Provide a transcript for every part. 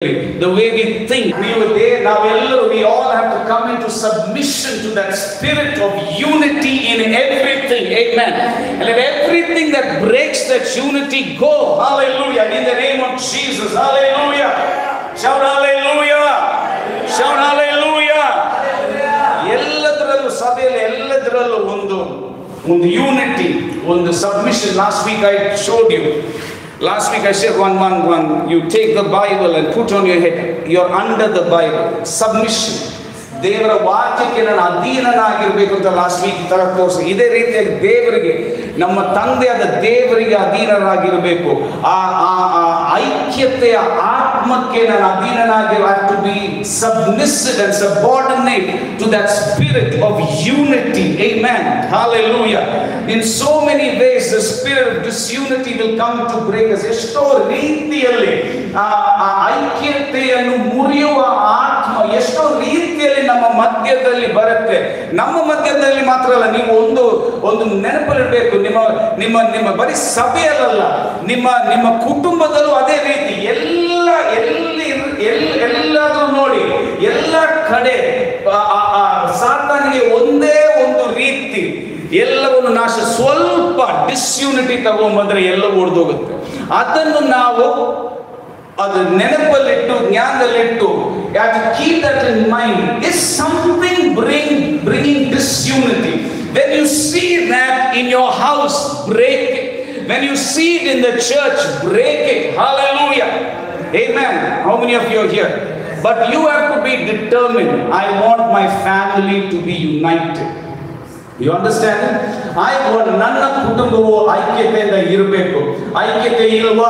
the way we think. We all have to come into submission to that spirit of unity in everything. Amen. And let everything that breaks that unity go. Hallelujah. In the name of Jesus. Hallelujah. Shout hallelujah. Shout hallelujah. ಎಲ್ಲದರಲ್ಲೂ ಸಭೆಯಲ್ಲಿ ಎಲ್ಲದರಲ್ಲೂ ಒಂದು unity, ಒಂದು submission. Last week I showed you. Last week I said one. You take the Bible and put on your head. You're under the Bible. Submission. ದೇವರ ವಾಕ್ಯಕ್ಕೆ ನಾನು ಅಧೀನನಾಗಿರ್ಬೇಕು ಅಂತ last week ತರ ತೋರಿಸಿ. ಇದೇ ರೀತಿಯಾಗಿ ದೇವರಿಗೆ, ನಮ್ಮ ತಂದೆಯಾದ ದೇವರಿಗೆ ಅಧೀನರಾಗಿರಬೇಕು. ಆ ಐಕ್ಯತೆಯ ಆತ್ಮಕ್ಕೆ ನಾನು ಅಧೀನನಾಗಿ, I have to be submissive and subordinate to that spirit of unity. Amen. Hallelujah. In so many ways the spirit of disunity will come to break us. ಎಷ್ಟೋ ರೀತಿಯಲ್ಲಿ ಐಕ್ಯತೆಯನ್ನು ಮುರಿಯುವ ಆತ್ಮ ಎಷ್ಟೋ ರೀತಿಯಲ್ಲಿ ನಮ್ಮ ಮಧ್ಯದಲ್ಲಿ ಬರುತ್ತೆ. ನಮ್ಮ ಮಧ್ಯದಲ್ಲಿ ಮಾತ್ರ ಅಲ್ಲ, ನೀವು ಒಂದು ನೆನಪಲ್ಲಿಡಬೇಕು. ನಿಮ್ಮ ಬರೀ ಸಭೆಯಲ್ಲ, ನಿಮ್ಮ ಕುಟುಂಬದಲ್ಲೂ ಅದೇ ರೀತಿ. ಎಲ್ಲಾದ್ರೂ ನೋಡಿ, ಎಲ್ಲ ಕಡೆ ಸಾತಾನಿಗೆ ಒಂದೇ ಒಂದು ರೀತಿ, ಎಲ್ಲವನ್ನು ನಾಶ. ಸ್ವಲ್ಪ ಡಿಸ್ಯೂನಿಟಿ ತಗೊಂಡ್ಬಂದ್ರೆ ಎಲ್ಲ ಓಡ್ದೋಗುತ್ತೆ. ಅದನ್ನು ನಾವು ಅದು ನೆನಪಲ್ಲಿಟ್ಟು, ಜ್ಞಾನದಲ್ಲಿಟ್ಟು, you have to keep that in mind. Is something bringing disunity? When you see that in your house, break it. When you see it in the church, break it. Hallelujah. Amen. How many of you are here? But you have to be determined. I want my family to be united. You understand? ನನ್ನ ಕುಟುಂಬವು ಐಕ್ಯತೆಯಿಂದ ಇರಬೇಕು. ಐಕ್ಯತೆ ಇಲ್ವಾ?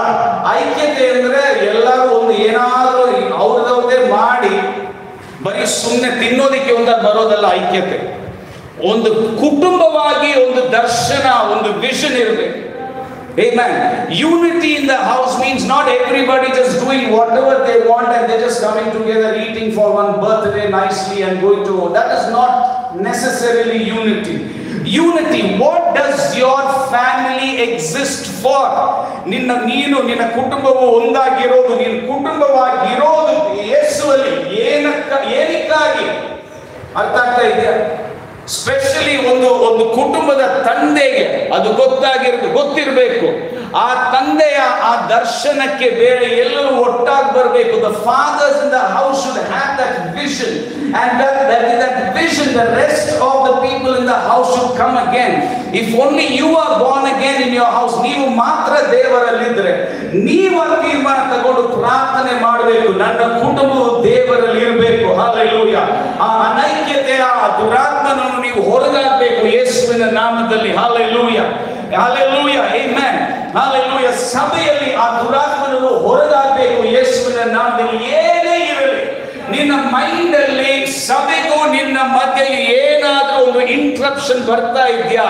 ಐಕ್ಯತೆ ಅಂದ್ರೆ ಎಲ್ಲರೂ ಒಂದು ಏನಾದರೂ ಅವ್ರದವ್ರದೇ ಮಾಡಿ ಬರೀ ಸುಮ್ಮನೆ ತಿನ್ನೋದಕ್ಕೆ ಒಂದಾಗಿ ಬರೋದಲ್ಲ ಐಕ್ಯತೆ. ಒಂದು ಕುಟುಂಬವಾಗಿ ಒಂದು ದರ್ಶನ, ಒಂದು ವಿಷನ್ ಇರಬೇಕು. Amen. Unity in the house means not everybody just doing whatever they want and they're just coming together, eating for one birthday nicely and going to. That is not necessarily unity. Unity, what does your family exist for? ನಿನ್ನ ಕುಟುಂಬವು ಒಂದಾಗಿರೋದು, ನಿನ್ನ ಕುಟುಂಬವಾಗಿರೋದು ಯೇಸುವಲ್ಲಿ ಏನಕ್ಕಾಗಿ? ಅರ್ಥ ಆಗ್ತಾ ಇದೆಯಾ? Specially ಒಂದು ಕುಟುಂಬದ ತಂದೆಗೆ ಅದು ಗೊತ್ತಿರಬೇಕು. ಆ ತಂದೆಯ ಆ ದರ್ಶನಕ್ಕೆ ಬೇರೆ ಎಲ್ಲರೂ ಒಟ್ಟಾಗಿ ಬರಬೇಕು. The fathers in the house should have that vision, and that vision, the rest of the people in the house should come again. If only you are born again in your house, ನೀವು ಮಾತ್ರ ದೇವರಲ್ಲಿದ್ರೆ, ನೀವು ತೀರ್ಮಾನ ತಗೊಂಡು ಪ್ರಾರ್ಥನೆ ಮಾಡಬೇಕು, ನನ್ನ ಕುಟುಂಬವು ದೇವರಲ್ಲಿ ಇರಬೇಕು. Hallelujah. ಆ ಅನೈಕ್ಯತೆಯ ದುರಾತ್ಮನನ್ನು ನೀವು ಹೊರಗಾಗಬೇಕು ಯೇಸುವಿನ ನಾಮದಲ್ಲಿ. Hallelujah. Hallelujah. Amen. Hallelujah. ಸಭೆಯಲ್ಲಿ ಆ ದುರಾತ್ಮನನ್ನು ಹೊರಗಾಗಬೇಕು ಯೇಸುವಿನ ನಾಮದಲ್ಲಿ. ಏನೇ ಇರಲಿ, ನಿನ್ನ ಮೈಂಡ್ ಅಲ್ಲಿ ಸಭೆಗೂ ನಿನ್ನ ಮಧ್ಯೆ ಏನಾದ್ರೂ ಒಂದು ಇಂಟ್ರಪ್ಷನ್ ಬರ್ತಾ ಇದೆಯಾ,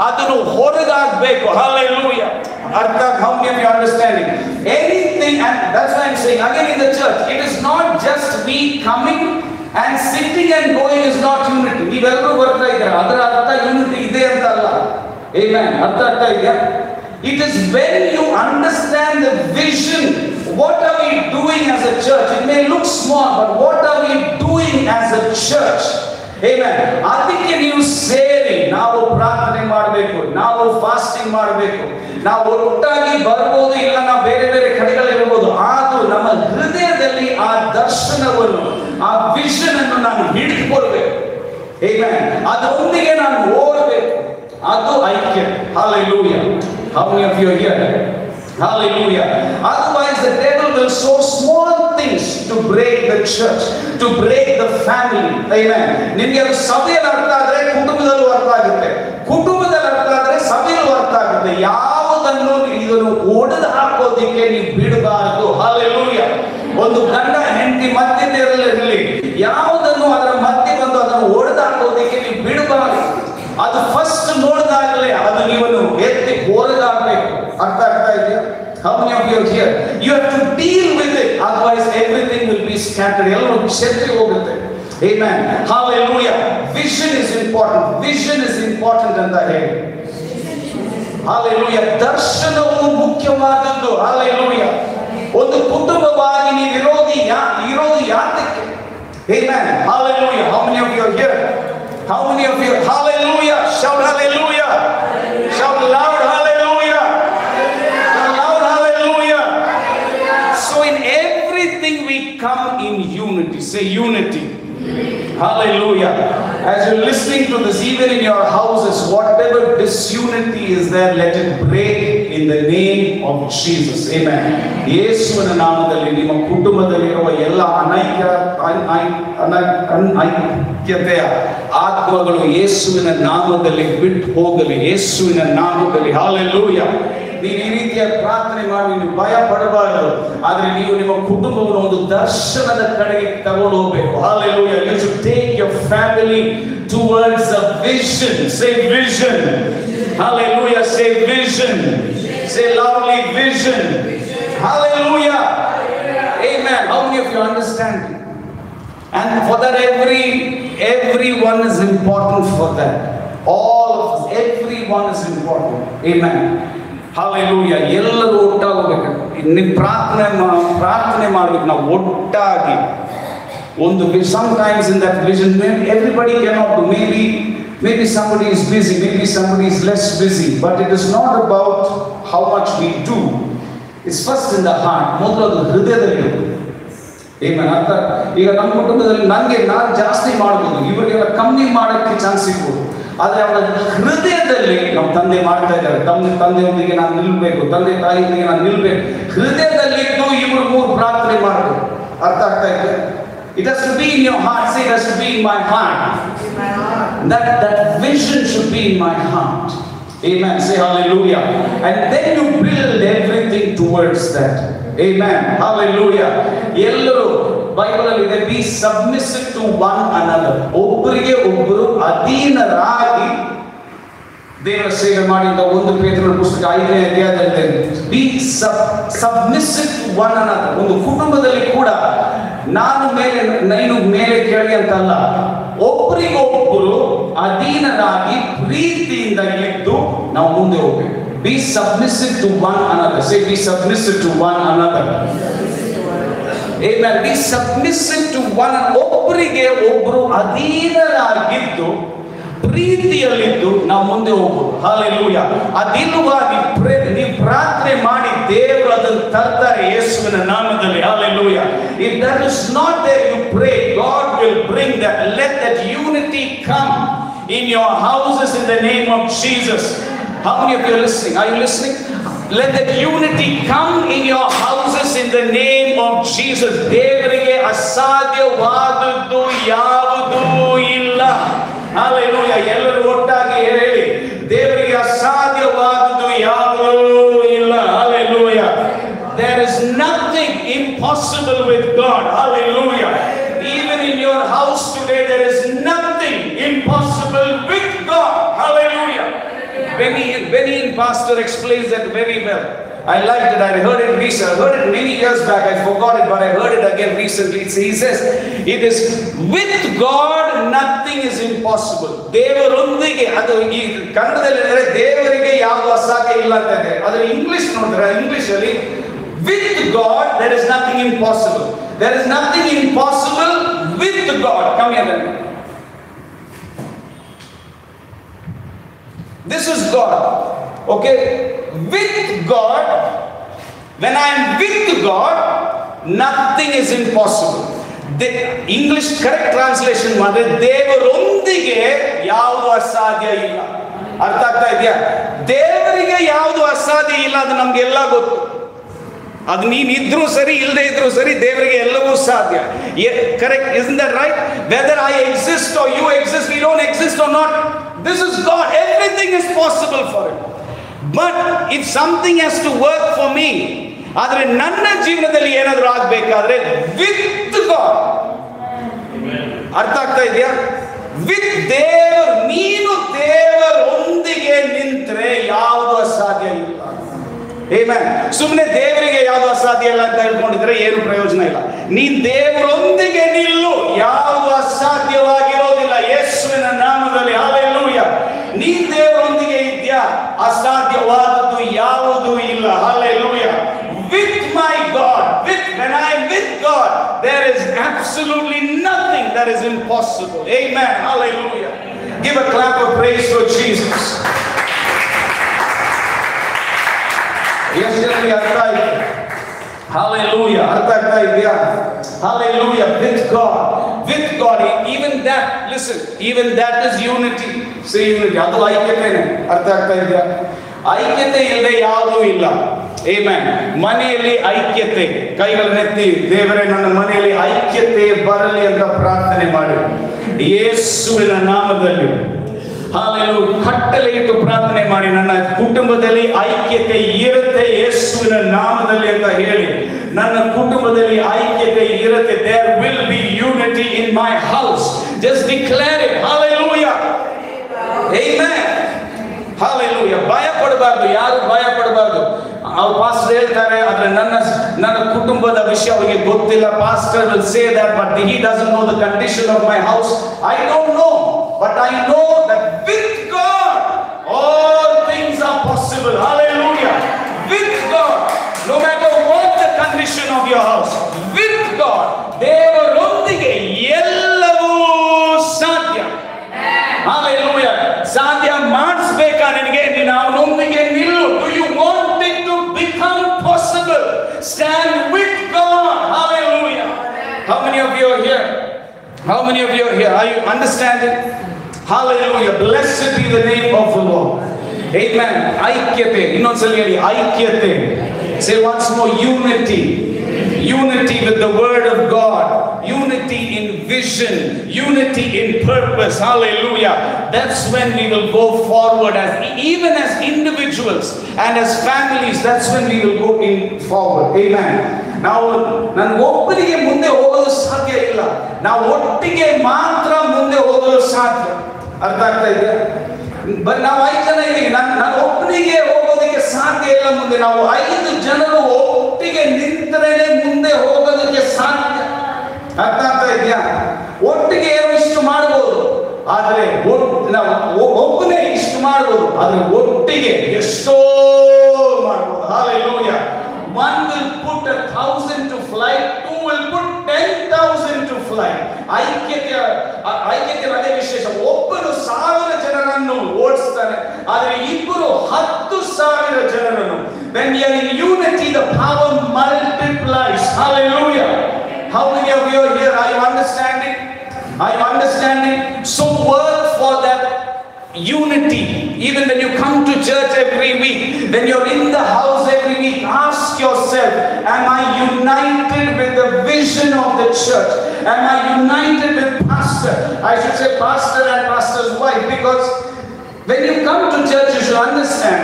ಅದನ್ನು ಹೊರಗಾಗಬೇಕು. Hallelujah. ಅರ್ಥ? How many are understanding? Anything, and that's why I'm saying again, in the church it is not just we coming and sitting and going is not unity. ನೀವೆಲ್ಲರೂ ಬರ್ತಾ ಇದ್ದೀರಾ, ಅದರ ಅರ್ಥ ಯೂನಿಟಿ ಇದೆ ಅಂತ ಅಲ್ಲ. Amen. ಅರ್ಥ ಆಗ್ತಾ ಇದೆಯಾ? It is when you understand the vision. What are we doing as a church? It may look small, but what are we doing as a church? Amen. ಅದಕ್ಕೆ ನೀವು ಸೇರಿ ನಾವು ಪ್ರಾರ್ಥನೆ ಮಾಡಬೇಕು, ನಾವು ಫಾಸ್ಟಿಂಗ್ ಮಾಡಬೇಕು, ನಾವು ಒಟ್ಟಾಗಿ ಬರ್ಬೋದು, ಇಲ್ಲ ನಾವು ಬೇರೆ ಬೇರೆ ಕಡೆಗಳಿರ್ಬೋದು. ಆದರೂ ನಮ್ಮ ಹೃದಯದಲ್ಲಿ ಆ ದರ್ಶನವನ್ನು, ಆ ವಿಷನ್ ಅನ್ನು ನಾನು ಹಿಡಿದುಕೊಳ್ಬೇಕು. Amen. ಅದರೊಂದಿಗೆ ನಾನು ಓಡಬೇಕು. ಅದು ಐಕ್ಯ. Hallelujah. How many of you are here? Hallelujah. Otherwise the devil will sow small things to break the church, to break the family. Amen. ನಿಮಗೆ ಅದು ಸಭೆಯಲ್ಲಿ ಅರ್ಥ ಆದ್ರೆ ಕುಟುಂಬದಲ್ಲೂ ಅರ್ಥ ಆಗುತ್ತೆ, ಕುಟುಂಬದಲ್ಲಿ ಅರ್ಥ ಆದ್ರೆ ಸಭೆಯಲ್ಲೂ ಅರ್ಥ ಆಗುತ್ತೆ. ಯಾವುದನ್ನು ಇದನ್ನು ಒಡೆದು ಹಾಕೋದಿಕ್ಕೆ ನೀವು ಬಿಡಬಾರದು. Hallelujah. ಒಂದು ಗಂಡ ಹೆಂಡತಿ ಮಧ್ಯದಲ್ಲಿ ಯಾವುದನ್ನು ಅದರ ಮಧ್ಯೆ ಬಂದು ಅದನ್ನು ಒಡೆದು ಹಾಕೋದಿಕ್ಕೆ ನೀವು ಬಿಡಬಾರದು. ಅದು ಫಸ್ಟ್ ನೋಡಿದಾಗಲೇ ಅದು ನೀವನ್ನು ಎತ್ತಿ ಹೊರಗಾಗಬೇಕು. ಅರ್ಥ ಆಗ್ತಾ ಇದೆಯಾ? How many of you are here? You have to deal with it, otherwise everything will be scattered. ಎಲ್ಲರೂ ಚೆಲ್ಲಿ ಹೋಗುತ್ತೆ. Amen. Hallelujah. Vision is important. Vision is important ಅಂತ ಹೇಳಿ. Hallelujah. ದರ್ಶನವು ಮುಖ್ಯವಾದದ್ದು. Hallelujah. ಒಂದು ಕುಟುಂಬವಾಗಿ ನೀವು ಇರೋದು ಯಾತಕ್ಕೆ? Amen. Hallelujah. How many of you are here? How many of you? Hallelujah. Shout hallelujah. Shout loud hallelujah. Shout loud hallelujah. So in everything we come in unity. Say unity. Hallelujah. As you're listening to this, even in your houses, whatever disunity is there, let it break in the name of Jesus. Amen. ಯೇಸುವಿನ ನಾಮದಲ್ಲಿ ನಿಮ್ಮ ಕುಟುಂಬದಲ್ಲಿರುವ ಎಲ್ಲ ಅನೈಕ್ಯತೆಯ ಆತ್ಮಗಳು ಯೇಸುವಿನ ನಾಮದಲ್ಲಿ ಬಿಟ್ಟು ಹೋಗಲಿ. ಯೇಸುವಿನ ನಾಮದಲ್ಲಿ. Hallelujah. ನೀವು ಈ ರೀತಿಯ ಪ್ರಾರ್ಥನೆ ಮಾಡಿ ನೀವು ಭಯ ಪಡಬಾರದು. ಆದ್ರೆ ನೀವು ನಿಮ್ಮ ಕುಟುಂಬವನ್ನು ಒಂದು ದರ್ಶನದ ಕಡೆಗೆ ತಗೊಂಡು ಹೋಗಬೇಕು. Hallelujah. You should take your family towards a vision. Say vision. Hallelujah. Say vision. Say loudly vision. Hallelujah. Amen. How many of you understand? And for that everyone is important for that. All of us, everyone is important. Amen. Hallelujah. ಎಲ್ಲರೂ ಒಟ್ಟಾಗಿ ಹೋಗ್ಬೇಕು. ನೀವು ಪ್ರಾರ್ಥನೆ ಮಾಡ್ಬೇಕು. ನಾವು ಒಟ್ಟಾಗಿ ಒಂದು sometimes in that vision everybody cannot do. Maybe somebody is busy, maybe somebody is less busy, but it is not about how much we do. It's first in the heart. ಮೊದಲು ಅದು ಹೃದಯದಲ್ಲಿ. Amen. ಅಂತ ಈಗ ನಮ್ಮ ಕುಟುಂಬದಲ್ಲಿ ನಾನು ಜಾಸ್ತಿ ಮಾಡ್ಬೋದು, ಇವರಿಗೆಲ್ಲ ಕಮ್ಮಿ ಮಾಡೋಕ್ಕೆ ಚಾನ್ಸ್ ಸಿಗ್ಬೋದು. ಆದರೆ ಅವರ ಹೃದಯದಲ್ಲಿ ನಮ್ಮ ತಂದೆ ಮಾಡ್ತಾ ಇದ್ದಾರೆ, ತಂದೆಯೊಂದಿಗೆ ನಾನು ನಿಲ್ಬೇಕು, ತಂದೆ ತಾಯಿಯೊಂದಿಗೆ ನಾನು ನಿಲ್ಬೇಕು. ಹೃದಯದಲ್ಲಿದ್ದು ಇವರು 3 ಪ್ರಾರ್ಥನೆ ಮಾಡಬೇಕು. ಅರ್ಥ ಆಗ್ತಾ ಇದೆ? It has to be in your heart. Say it has to be in my heart. That vision should be in my heart. Amen. Say hallelujah. And then you build everything towards that. Amen. Hallelujah. ಎಲ್ಲರೂ Bible ಅಲ್ಲಿ ಇದೆ, be submissive to one another. ಒಬ್ಬರಿಗೆ ಒಬ್ಬರು ಅಧೀನರಾಗಿ ದೇವರ ಸೇವೆ ಮಾಡಿದ 1 ಪೇತ್ರನ ಪುಸ್ತಕ 5ನೇ ಅಧ್ಯಾಯದಲ್ಲಿ be submissive to one another. ಒಂದು ಕುಟುಂಬದಲ್ಲಿ ಕೂಡ ನೀನು ಮೇಲೆ ಕೆಳಗೆ ಅಂತಲ್ಲ, ಒಬ್ಬರಿಗೊಬ್ಬರು ಅಧೀನರಾಗಿ ಪ್ರೀತಿಯಿಂದ ಇದ್ದು ನಾವು ಮುಂದೆ ಹೋಗ್ಬೇಕು. Be submissive to one another. Say be submissive to one another. Amen. Be submissive to one another. ಒಬ್ಬರಿಗೆ ಒಬ್ಬರು ಅಧೀನರಾಗಿದ್ದು ಪ್ರೀತಿಯಲ್ಲಿದ್ದು ನಾವು ಮುಂದೆ ಹೋಗ್ಬೋದು. Hallelujah. ಅದಿಲ್ಲವಾ ನೀವು ಪ್ರಾರ್ಥನೆ ಮಾಡಿ ದೇವರು ಅದನ್ನು ತರ್ತಾರೆ ಯೇಸುವಿನ ನಾಮದಲ್ಲಿ. Hallelujah. If that is not there, you pray, God will bring that. Let that unity come in your houses in the name of Jesus. How many of you are listening? Are you listening? Let that unity come in your houses in the name of Jesus. ದೇವರಿಗೆ ಅಸಾಧ್ಯವಾದದ್ದು ಯಾವುದೂ ಇಲ್ಲ. Hallelujah. ಎಲ್ಲರೂ ಒಟ್ಟಾಗಿ ಹೇಳಿ, ದೇವರಿಗೆ ಅಸಾಧ್ಯವಾದದ್ದು ಯಾವುದೂ ಇಲ್ಲ. Hallelujah. There is nothing impossible with God. Hallelujah. Even in your house today, there is nothing impossible with God. Hallelujah. Benny Pastor explains that very well. I liked it. I heard it recently. I heard it many years back. I forgot it, but I heard it again recently. He says, it is with God nothing is impossible. ದೇವರೊಂದಿಗೆ, ಅದು ಈ ಕನ್ನಡದಲ್ಲಿ ದೇವರಿಗೆ ಯಾವ ಅಸಾಧ್ಯ ಇಲ್ಲ ಅಂತ ಇದೆ. ಅದರ ಇಂಗ್ಲಿಷ್ ನೋಡಿದ್ರೆ, ಇಂಗ್ಲಿಷ್ ಅಲ್ಲಿ with God there is nothing impossible. There is nothing impossible with God. Come here then. This is God. Okay? With God, when I am with God, nothing is impossible. The English correct translation madre ದೇವರೊಂದಿಗೆ ಯಾವುದು ಅಸಾಧ್ಯ ಇಲ್ಲ. ಅರ್ಥ ಆಗ್ತಾ ಇದೆಯಾ? ದೇವರಿಗೆ ಯಾವುದು ಅಸಾಧ್ಯ ಇಲ್ಲ, ಅದು ನಮಗೆಲ್ಲ ಗೊತ್ತು. ಅದು ನೀನಿದ್ರೂ ಸರಿ ಇಲ್ಲದೆ ಇದ್ರೂ ಸರಿ, ದೇವರಿಗೆ ಎಲ್ಲವೂ ಸಾಧ್ಯ. Correct? Isn't that right? Whether I exist or you exist, we don't exist or not, this is God. Everything is possible for him. But if something has to work for me, ಆದರೆ ನನ್ನ ಜೀವನದಲ್ಲಿ ಏನಾದರೂ ಆಗಬೇಕಾದ್ರೆ with god. ಅರ್ಥ ಆಗ್ತಾ ಇದೆಯಾ? With ದೇವರು, ನೀನು ದೇವರೊಂದಿಗೆ ನಿಂತರೆ ಯಾವುದು ಅಸಾಧ್ಯ ಇಲ್ಲ. Amen. ಸುಮ್ಮನೆ ದೇವರಿಗೆ ಯಾವುದು ಅಸಾಧ್ಯ ಇಲ್ಲ ಅಂತ ಹೇಳ್ಕೊಂಡಿದ್ರೆ ಏನು ಪ್ರಯೋಜನ ಇಲ್ಲ. ನೀನ್ ದೇವರೊಂದಿಗೆ ನಿಲ್ಲು, ಯಾವುದು ಅಸಾಧ್ಯವಾಗಿರೋದಿಲ್ಲ ಯೇಸುವಿನ ನಾಮದಲ್ಲಿ. Hallelujah. ನೀನ್ ದೇವರೊಂದಿಗೆ ಇದ್ಯಾ, ಅಸಾಧ್ಯವಾದದ್ದು ಯಾವುದೂ ಇಲ್ಲ. Hallelujah. With my God there is absolutely nothing that is impossible. Amen. Hallelujah. Give a clap of praise for Jesus. ಎಷ್ಟು ಜನರಿಗೆ ಅರ್ಥ ಆಯ್ತು? Hallelujah. ಅರ್ಥ ಆಗ್ತಾ ಇದೆಯಾ? Hallelujah. With God, even that, listen, even that is unity. Say unity. ಅದು ಐಕ್ಯತೆನೇ. ಅರ್ಥ ಆಗ್ತಾ ಇದೆಯಾ? ಐಕ್ಯತೆ ಇಲ್ಲದೆ ಯಾವುದೂ ಇಲ್ಲ. Amen. ಮನೆಯಲ್ಲಿ ಐಕ್ಯತೆ. ಕೈಗಳನ್ನೆತ್ತಿ, ದೇವರೇ ನನ್ನ ಮನೆಯಲ್ಲಿ ಐಕ್ಯತೆ ಬರಲಿ ಅಂತ ಪ್ರಾರ್ಥನೆ ಮಾಡಿ. ಯೇಸುವಿನ ನಾಮದಲ್ಲಿ ಹಾಲೆಲೂಯಾ ಕಟ್ಟಲೆ ಇಟ್ಟು ಪ್ರಾರ್ಥನೆ ಮಾಡಿ, ನನ್ನ ಕುಟುಂಬದಲ್ಲಿ ಐಕ್ಯತೆ ಇರುತ್ತೆ ಯೇಸುವಿನ ನಾಮದಲ್ಲಿ ಅಂತ ಹೇಳಿ. ನನ್ನ ಕುಟುಂಬದಲ್ಲಿ ಐಕ್ಯತೆ ಇರುತ್ತೆ. There will be unity in my house. Just declare it. Hallelujah. Amen. Hallelujah. ಭಯ ಪಡಬಾರ್ದು, ಯಾರು ಭಯ ಪಡಬಾರ್ದು. ಅವ್ರು ಪಾಸ್ಟರ್ ಹೇಳ್ತಾರೆ, ಆದ್ರೆ ನನ್ನ ಕುಟುಂಬದ ವಿಷಯ ಅವರಿಗೆ ಗೊತ್ತಿಲ್ಲ. Pastor will say that, but he doesn't know the condition of my house. I don't know, but I know that with God all things are possible. Hallelujah. With God, no matter what the condition of your house, with God, ದೇವರೊಂದಿಗೆ ಎಲ್ಲವೂ ಸಾಧ್ಯ. Hallelujah. ಸಾಧ್ಯ ಮಾಡಿಸಬೇಕಾ ನಿನಗೆ? ನೀನು ಅವನೊಂದಿಗೆ ನಿಲ್ಲು. Do you want it to become possible? Stand with God. Hallelujah. How many of you are here? How many of you are here? Are you understanding? Hallelujah. Blessed be the name of the Lord. Amen. ಐಕ್ಯತೆ. ಇನ್ನೊಂದ್ಸಲ ಹೇಳಿ, ಐಕ್ಯತೆ. Say once more, unity. Unity with the word of God. Unity in vision. Unity in purpose. Hallelujah. That's when we will go forward even as individuals and as families. That's when we will go forward. Amen. ನಾವು ನನ್ನ ಒಬ್ಬರಿಗೆ ಮುಂದೆ ಹೋಗಲು ಸಾಧ್ಯ ಇಲ್ಲ. ನಾವು ಒಟ್ಟಿಗೆ ಮಾತ್ರ ಮುಂದೆ ಹೋಗಲು ಸಾಧ್ಯ. ಅರ್ಥ ಆಗ್ತಾ ಇದೆಯಾ? ನಾವು 5 ಜನ ಇದ್ದೀವಿ. ನಾನು ಒಬ್ಬನಿಗೆ ಹೋಗೋದಕ್ಕೆ ಸಾಧ್ಯ ಇಲ್ಲ ಮುಂದೆ. ನಾವು 5 ಜನರು ಒಟ್ಟಿಗೆ ನಿಂತರೆ ಮುಂದೆ ಹೋಗೋದಕ್ಕೆ ಸಾಧ್ಯ. ಅರ್ಥ ಆಗ್ತಾ ಇದೆಯಾ? ಒಟ್ಟಿಗೆ ಏನೋ ಇಷ್ಟು ಮಾಡಬಹುದು, ಆದ್ರೆ ನಾವು ಒಬ್ಬನೇ ಇಷ್ಟು ಮಾಡಬಹುದು, ಆದ್ರೆ ಒಟ್ಟಿಗೆ ಎಷ್ಟೋ ಮಾಡಬಹುದು. Hallelujah. One will put 1,000 to flight, 2 will put 10,000 to flight. ಐಕ್ಯತೆ ಅದೇ ವಿಶೇಷ. ಒಬ್ಬರು 1,000 ಜನರನ್ನು ಓಡಿಸ್ತಾನೆ, ಆದರೆ ಇಬ್ಬರು 10,000 ಜನರನ್ನು. When we are in unity, the power multiplies. Hallelujah. How many of you are here? Are you understanding? Are you understanding? So work for that unity. Even when you come to church every week, when you're in the house every week, ask yourself, am I united with the vision of the church? Am I united with pastor? I should say pastor and pastor's wife, because when you come to church, you should understand,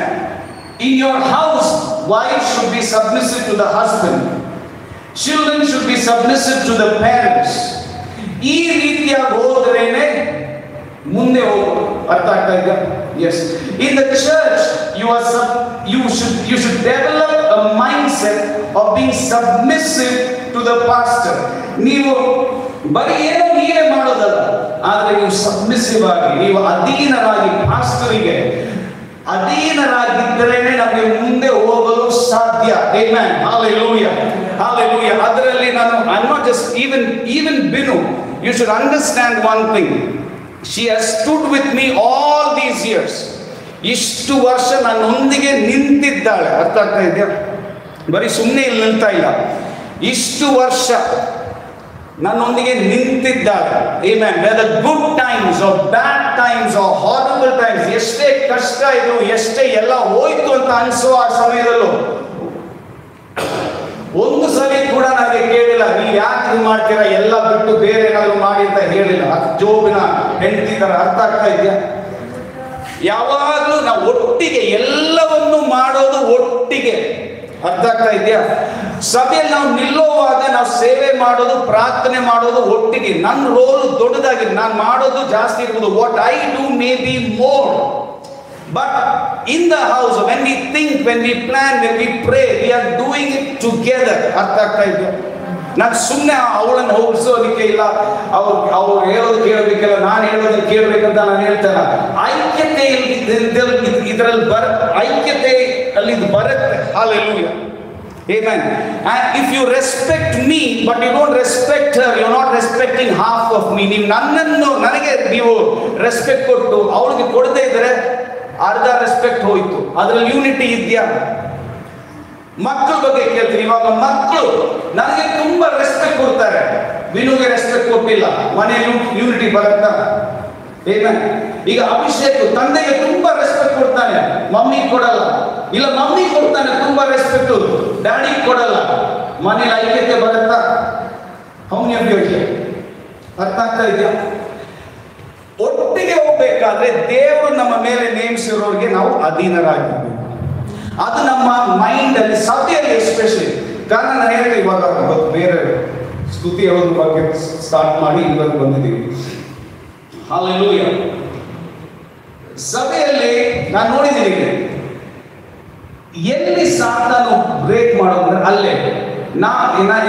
in your house, wife should be submissive to the husband. Children should be submissive to the parents. ಈ ರೀತಿಯಾಗಿ ಹೋದ್ರೇನೆ ಮುಂದೆ ಹೋಗೋದು. ಅರ್ಥ ಆಗ್ತಾ ಇದೆಯಾ? Yes. In the church, you should develop a mindset of being submissive to the pastor. ನೀವು ಬರೀ ಏನೋ ನೀವೇ ಮಾಡೋದಲ್ಲ, ಆದ್ರೆ ನೀವು ಸಬ್ಮಿಸಿವ್ ಆಗಿ, ನೀವು ಅಧೀನರಾಗಿ, ಪಾಸ್ಟರಿಗೆ ಅಧೀನರಾಗಿದ್ದರೇನೆ ನಮಗೆ ಮುಂದೆ ಹೋಗಲು ಸಾಧ್ಯ. Amen. Hallelujah. Hallelujah. ಅದರಲ್ಲಿ I'm not just even Binu. You should understand one thing. She has stood with me all these years. ಇಷ್ಟು ವರ್ಷ ನನ್ನೊಂದಿಗೆ ನಿಂತಿದ್ದಾಳೆ. ಅರ್ಥ ಆಗ್ತಾ ಇದೆಯಾ? ಬರೀ ಸುಮ್ಮನೆ ಇಲ್ಲಿ ನಿಲ್ತಾ ಇಲ್ಲ. ಇಷ್ಟು ವರ್ಷ ನನ್ನೊಂದಿಗೆ ನಿಂತಿದ್ದಾಳೆ. Amen. Whether good times or bad times or horrible times, ಎಷ್ಟೇ ಕಷ್ಟ ಇದು, ಎಷ್ಟೇ ಎಲ್ಲ ಹೋಯ್ತು ಅಂತ ಅನಿಸೋ ಆ ಸಮಯದಲ್ಲೂ ಒಂದು ಸಲ ಕೂಡ ನನಗೆ ಕೇಳಿಲ್ಲ, ನೀವು ಯಾಕೆ ಇದು ಮಾಡ್ತೀರಾ, ಎಲ್ಲ ಬಿಟ್ಟು ಬೇರೆ ಏನಾದ್ರು ಮಾಡಿ ಅಂತ ಹೇಳಿಲ್ಲ. ಜೋಬಿನ ಹೆಂಡತಿ ತರ. ಅರ್ಥ ಆಗ್ತಾ ಇದೆಯಾ? ಯಾವಾಗಲೂ ನಾವು ಒಟ್ಟಿಗೆ ಎಲ್ಲವನ್ನು ಮಾಡೋದು ಒಟ್ಟಿಗೆ. ಅರ್ಥ ಆಗ್ತಾ ಇದೆಯಾ? ಸಭೆಯಲ್ಲಿ ನಾವು ನಿಲ್ಲುವಾಗ ನಾವು ಸೇವೆ ಮಾಡೋದು, ಪ್ರಾರ್ಥನೆ ಮಾಡೋದು ಒಟ್ಟಿಗೆ. ನನ್ನ ರೋಲ್ ದೊಡ್ಡದಾಗಿದೆ, ನಾನು ಮಾಡೋದು ಜಾಸ್ತಿ ಇರ್ಬೋದು. What I do may be more. But in the house, when we think, when we plan, when we pray, we are doing it together. ಅರ್ಥ ಆಗ್ತಾ ಇದೆಯಾ? ನಾನು ಸುಮ್ಮನೆ ಅವಳನ್ನು ಹೋಗಿಸೋದಕ್ಕೆ ಇಲ್ಲ, ಅವ್ರು ಹೇಳೋದು ಕೇಳಬೇಕಿಲ್ಲ, ನಾನು ಹೇಳೋದನ್ನು ಕೇಳಬೇಕಂತ ನಾನು ಹೇಳ್ತೇನೆ. ಐಕ್ಯತೆ ಇದರಲ್ಲಿ ಐಕ್ಯತೆ ಅಲ್ಲಿ ಇದು ಬರುತ್ತೆ. Hallelujah. Amen. And if you respect me, but you don't respect her, you're not respecting half of me. ನೀವು ನನಗೆ ನೀವು ರೆಸ್ಪೆಕ್ಟ್ ಕೊಟ್ಟು ಅವಳಿಗೆ ಕೊಡದೇ ಇದ್ರೆ ಅರ್ಧ ರೆಸ್ಪೆಕ್ಟ್ ಹೋಯ್ತು. ಅದರಲ್ಲಿ ಯೂನಿಟಿ ಇದೆಯಾ? ಮಕ್ಕಳ ಬಗ್ಗೆ ಕೇಳ್ತೀನಿ. ಇವಾಗ ಮಕ್ಕಳು ನನಗೆ ತುಂಬಾ ರೆಸ್ಪೆಕ್ಟ್ ಕೊಡ್ತಾರೆ, ವಿನುಗೆ ರೆಸ್ಪೆಕ್ಟ್ ಕೊಟ್ಟಿಲ್ಲ, ಮನೆಯಲ್ಲಿ ಯೂನಿಟಿ ಬರುತ್ತಾ? ಈಗ ಅಭಿಷೇಕ್ ತಂದೆಗೆ ತುಂಬಾ ರೆಸ್ಪೆಕ್ಟ್ ಕೊಡ್ತಾನೆ, ಮಮ್ಮಿ ಕೊಡಲ್ಲ. ಇಲ್ಲ ಮಮ್ಮಿ ಕೊಡ್ತಾನೆ ತುಂಬಾ ರೆಸ್ಪೆಕ್ಟ್, ಡ್ಯಾಡಿ ಕೊಡಲ್ಲ, ಮನೇಲಿ ಐಕ್ಯತೆ ಬರುತ್ತಾ? ಹೌನ್ಯವ್ರಿಗೆ ಅರ್ಥ ಆಗ್ತಾ ಇದೆಯಾ? ಒಟ್ಟಿಗೆ ಹೋಗ್ಬೇಕಾದ್ರೆ ದೇವರು ನಮ್ಮ ಮೇಲೆ ನೇಮಿಸಿರೋರಿಗೆ ನಾವು ಅಧೀನರಾಗಿರ್ಬೇಕು. ಅದು ನಮ್ಮ ಮೈಂಡ್ ಅಲ್ಲಿ, ಸಭೆಯಲ್ಲಿ ಎಸ್ಪೆಷಲಿ. ಕಾರಣ ನಾನು ಹೇಳಿದೆ, ಇವಾಗ ಬೇರೆ ಸ್ತುತಿ ಹೇಳೋದ್ರ ಬಗ್ಗೆ ಸ್ಟಾರ್ಟ್ ಮಾಡಿ ಇವಾಗ ಬಂದಿದ್ದೀವಿ. ಹಲ್ಲೆಲೂಯಾ. ಸಭೆಯಲ್ಲಿ ನಾನು ನೋಡಿದ್ದೀನಿ, ಎಲ್ಲಿ ಸಾತಾನು ಬ್ರೇಕ್ ಮಾಡೋದ್ರೆ ಅಲ್ಲೇ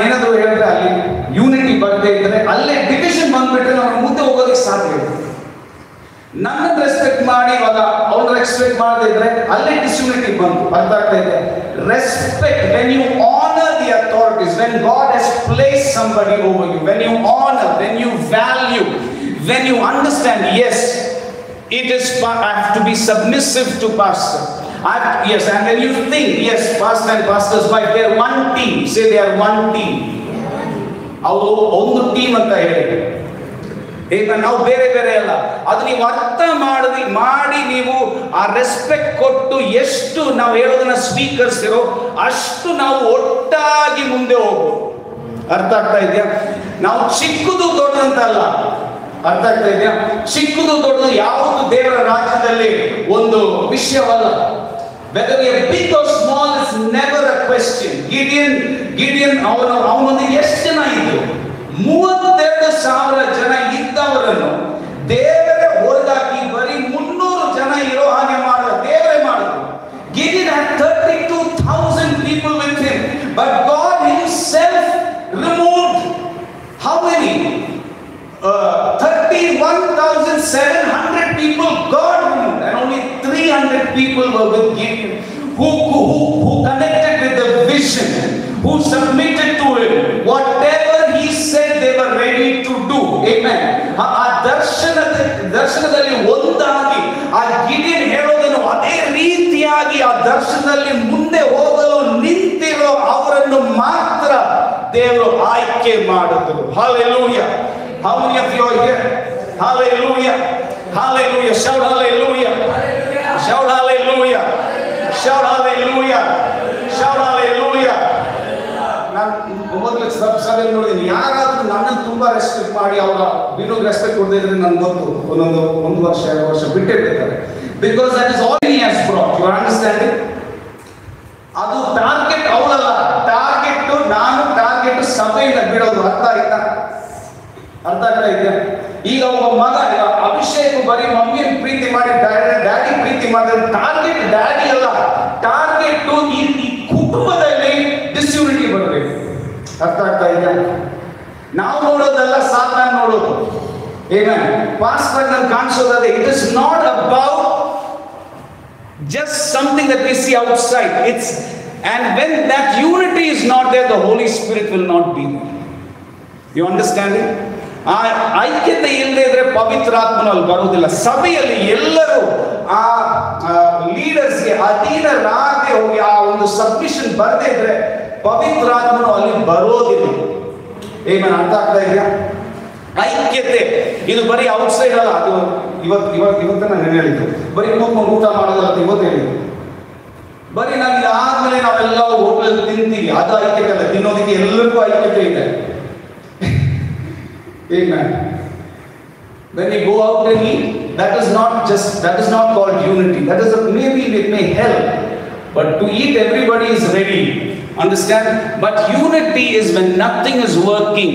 ಏನಾದರೂ ಹೇಳಿದ್ರೆ ಅಲ್ಲಿ ಯೂನಿಟಿ ಬರ್ದೇ ಇದ್ರೆ ಅಲ್ಲೇ ಡಿವಿಷನ್ ಬಂದ್ಬಿಟ್ರೆ ನಾವು ಮುಂದೆ ಹೋಗೋದಕ್ಕೆ ಸಾಧ್ಯ ಇದೆ. ನನ್ನನ್ನು ರೆಸ್ಪೆಕ್ಟ್ ಮಾಡಿ ಇವಾಗ ಅವ್ರು ರೆಸ್ಪೆಕ್ಟ್ ಮಾಡದೇ ಇದ್ರೆ ಅಲ್ಲೇ ಡಿಸ್ಯೂನಿಟಿ ಬಂತು. ಅರ್ಥ ಆಗ್ತಾ ಇದೆ? Respect, when you honour the authorities, when God has placed somebody over you, when you honour, when you value, when you understand, yes, it is, I have to be submissive to pastor. Yes, and when you think, yes, pastor and pastor's wife, they are one team. Say they are one team. ಅವರು ಒಂದು team ಅಂತ ಹೇಳಿ, ಈಗ ನಾವು ಬೇರೆ ಬೇರೆ ಅಲ್ಲ. ಅದು ನೀವು ಅರ್ಥ ಮಾಡಿ ನೀವು ಆ ರೆಸ್ಪೆಕ್ಟ್ ಕೊಟ್ಟು ಎಷ್ಟು ನಾವು ಹೇಳೋದನ್ನ ಸ್ವೀಕರಿಸಿರೋ ಅಷ್ಟು ನಾವು ಒಟ್ಟಾಗಿ ಮುಂದೆ ಹೋಗ್ಬೋದು. ಅರ್ಥ ಆಗ್ತಾ ಇದೆಯಾ? ನಾವು ಚಿಕ್ಕದು ದೊಡ್ಡದಂತಲ್ಲ. ಅರ್ಥ ಆಗ್ತಾ ಇದೆಯಾ? ಚಿಕ್ಕದು ದೊಡ್ಡದು ಯಾವುದು ದೇವರ ರಾಜ್ಯದಲ್ಲಿ ಒಂದು ವಿಷಯವಲ್ಲ. Whether we are big or small is never a question. Gideon ಅವನೊಂದಿಗೆ ಎಷ್ಟು ಜನ ಇದ್ರು? 32,000 ಜನ ಇದ್ದವರನ್ನು ದೇವರೇ ಹೊರಗಾಕಿ ಬರೀ 300 ಜನ ಇರೋ ಹಾಗೆ ಮಾಡಿದ ದೇವರೇ ಮಾಡಿದ್ರು. Gideon had 32,000 people with him, but God himself removed how many? 31,700 people God removed, and only 300 people were with Gideon, who connected with the vision, who submitted to him. Whatever he said, they were ready to do. Amen. ಆ ದರ್ಶನದಲ್ಲಿ ಒಂದಾಗಿ ಆ ಗಿಡಿಯನ್ ಹೇಳೋದನ್ನು ಅದೇ ರೀತಿಯಾಗಿ ಆ ದರ್ಶನದಲ್ಲಿ ಮುಂದೆ ಹೋಗಲು ನಿಂತಿರೋ ಅವರನ್ನು ಮಾತ್ರ ದೇವರು ಆಯ್ಕೆ ಮಾಡಿದ್ರು. Hallelujah. How many of you are here? Hallelujah. Hallelujah. Shout hallelujah. Shout hallelujah. Shout hallelujah. Shout hallelujah. ನಾನು ಮೊದಲು ಸಭೆಯಲ್ಲಿ ನೋಡಿದ್ದೀನಿ, ಯಾರಾದ್ರೂ ನನ್ನನ್ನು ತುಂಬಾ ರೆಸ್ಪೆಕ್ಟ್ ಮಾಡಿ ಅವರ ಬಿಡುಗೆ ರೆಸ್ಪೆಕ್ಟ್ ಕೊಡದೇ ಇದ್ರೆ ನನ್ಗೆ ಗೊತ್ತು ಒಂದು ವರ್ಷ 2 ವರ್ಷ ಬಿಟ್ಟಿರ್ತಾರೆ. Because that is all he has brought. You understanding? ಅದು ಟಾರ್ಗೆಟ್ ಅವಳಲ್ಲ, ಟಾರ್ಗೆಟ್ ಸಭೆಯಿಂದ ಬಿಡೋದು. ಅರ್ಥ ಆಯ್ತಾ? ಅರ್ಥ ಆಗ್ತಾ ಇದೆಯಾ? ಈಗ ಒಬ್ಬ ಮಗ ಅಭಿಷೇಕ್ ಬರೀ ಮಮ್ಮಿಯನ್ನು ಪ್ರೀತಿ ಮಾಡಿ ಡ್ಯಾಡಿ ಪ್ರೀತಿ ಮಾಡಿದ್ರೆ ಟಾರ್ಗೆಟ್ ಡ್ಯಾಡಿ ಅಲ್ಲ, ಟಾರ್ಗೆಟ್ ಈ ಕುಟುಂಬದಲ್ಲಿ ಡಿಸ್ಯೂನಿಟಿ ಬರಬೇಕು. ಅರ್ಥ ಆಗ್ತಾ ಇದೆಯಾ? ನಾವು ನೋಡೋದಲ್ಲ, ಸಾತಾನ್ ನೋಡೋದು. ಈಗ ಪಾಸ್ಟರ್ ನಾನು ಕಾಣಿಸೋದಾದ್ರೆ it is not about just something that we see outside. And when that unity is not there, the Holy Spirit will not be there. You understand it? ಆ ಐಕ್ಯತೆ ಇಲ್ಲದೆ ಇದ್ರೆ ಪವಿತ್ರಾತ್ಮನು ಅಲ್ಲಿ ಬರುವುದಿಲ್ಲ. ಸಭೆಯಲ್ಲಿ ಎಲ್ಲರೂ ಆ ಲೀಡರ್ಸ್ಗೆ ಅಧೀನರಾಗದೆ ಹೋಗಿ ಆ ಒಂದು ಸಬ್ಮಿಷನ್ ಬರದೇ ಇದ್ರೆ ಪವಿತ್ರಾತ್ಮನು ಅಲ್ಲಿ ಬರೋದಿಲ್ಲ. ಏನೇನು ಅರ್ಥ ಆಗ್ತಾ ಇದೆಯಾ? ಐಕ್ಯತೆ ಇದು ಬರೀ ಔಟ್ಸೈಡ್ ಅಲ್ಲ. ಅದು ಇವತ್ತು ನಾನು ಹೇಳಿದ್ದು ಬರೀ ಕೂತ್ಕೊಂಡು ಊಟ ಮಾಡೋದಲ್ಲ. ಇವತ್ತು ಹೇಳಿದ್ದು ಬರೀ ನಾವು ಇದಾದ್ಮೇಲೆ ನಾವೆಲ್ಲ ಹೋಟೆಲ್ ತಿಂತೀವಿ, ಅದು ಐಕ್ಯತೆ ಅಲ್ಲ. ತಿನ್ನೋದಕ್ಕೆ ಎಲ್ಲರಿಗೂ ಐಕ್ಯತೆ ಇದೆ. Amen. When you go out and eat, that is not called unity. Maybe it may help, but to eat everybody is ready. Understand? But unity is when nothing is working.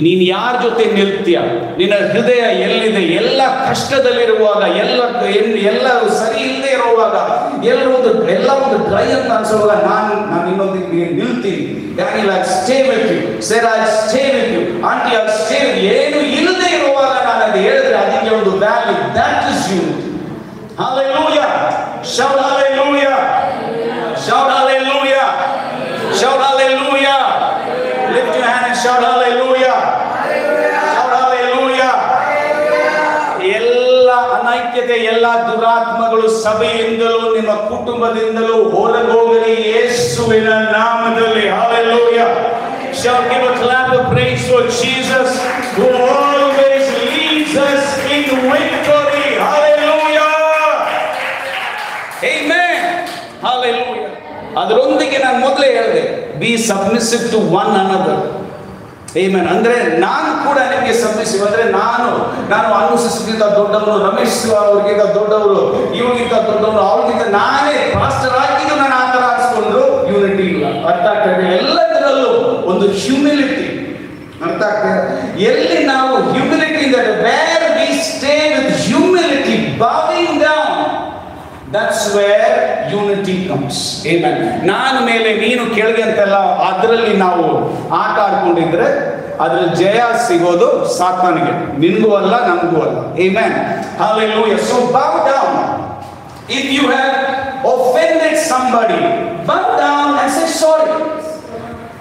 ನೀನು ಯಾರ ಜೊತೆ ನಿಲ್ತೀಯ, ನಿನ್ನ ಹೃದಯ ಎಲ್ಲಿದೆ, ಎಲ್ಲ ಕಷ್ಟದಲ್ಲಿರುವಾಗ, ಎಲ್ಲ ಸರಿ ಇಲ್ಲದೆ ಇರುವಾಗ, ಎಲ್ಲ ಒಂದು ಡ್ರೈ ಅಂತ ಅನ್ಸುವಾಗ ನಾನು ಇನ್ನೊಂದಿಗೆ ನಿಲ್ತೀನಿ. Daniel, I'll stay with you. Sarah, I'll stay with you. Auntie, I'll stay with you. ಏನು ಇಲ್ಲದೆ ಇರುವಾಗ ನಾನು ಅದು ಹೇಳಿದ್ರೆ ಅದಕ್ಕೆ ಒಂದು value. That is unity. Hallelujah. Shout hallelujah. Shout hallelujah. ಪ್ರಾಮುಖ್ಯತೆ. ಎಲ್ಲ ದುರಾತ್ಮಗಳು ಸಭೆಯಿಂದಲೂ ನಿಮ್ಮ ಕುಟುಂಬದಿಂದಲೂ ಹೊರಗೋಗಲಿ ಯೇಸುವಿನ ನಾಮದಲ್ಲಿ. Hallelujah. Shall give a clap of praise for Jesus who always leads us in victory. Hallelujah. Amen. Hallelujah. ಅದರೊಂದಿಗೆ ನಾನು ಮೊದಲೇ ಹೇಳಿದೆ, be submissive to one another. Amen. ಅಂದ್ರೆ ನಾನು ಕೂಡ ನಿಮಗೆ ಸಬ್ಮಿಸಿವ್. ಅಂದ್ರೆ ನಾನು ಅನುಸರಿಸಿದ ದೊಡ್ಡವರು, ರಮೇಶ್ ಅವ್ರಿಗಿಂತ ದೊಡ್ಡವರು, ಇವರಿಗಿಂತ ದೊಡ್ಡವರು, ಅವ್ರಿಗಿಂತ ನಾನೇ ಪಾಸ್ಟರ್ ಆಗಿದ್ದು ನಾನು ಆ ಥರ ಆರಿಸ್ಕೊಂಡ್ರು ಯೂನಿಟಿ ಇಲ್ಲ. ಅರ್ಥ ಆಗ್ತದೆ? ಎಲ್ಲದರಲ್ಲೂ ಒಂದು ಹ್ಯೂಮಿಲಿಟಿ. ಅರ್ಥ ಆಗ್ತದೆ? ಎಲ್ಲಿ ನಾವು ಹ್ಯೂಮಿಲಿಟಿ ಇದ್ದಾರೆ, where we stay with humility, bowing down, that's where unity comes. Amen. ನಾನು ಮೇಲೆ ನೀನು ಕೆಳಗೆ ಅಂತೆಲ್ಲ ಅದರಲ್ಲಿ ನಾವು ಆಟ ಆಡ್ಕೊಂಡಿದ್ರೆ ಅದ್ರಲ್ಲಿ ಜಯ ಸಿಗೋದು ಸಾತಾನಿಗೆ, ನಿನಗೂ ಅಲ್ಲ ನಮಗೂ ಅಲ್ಲ. Amen. Hallelujah. So bow down. If you have offended somebody, bow down and say sorry.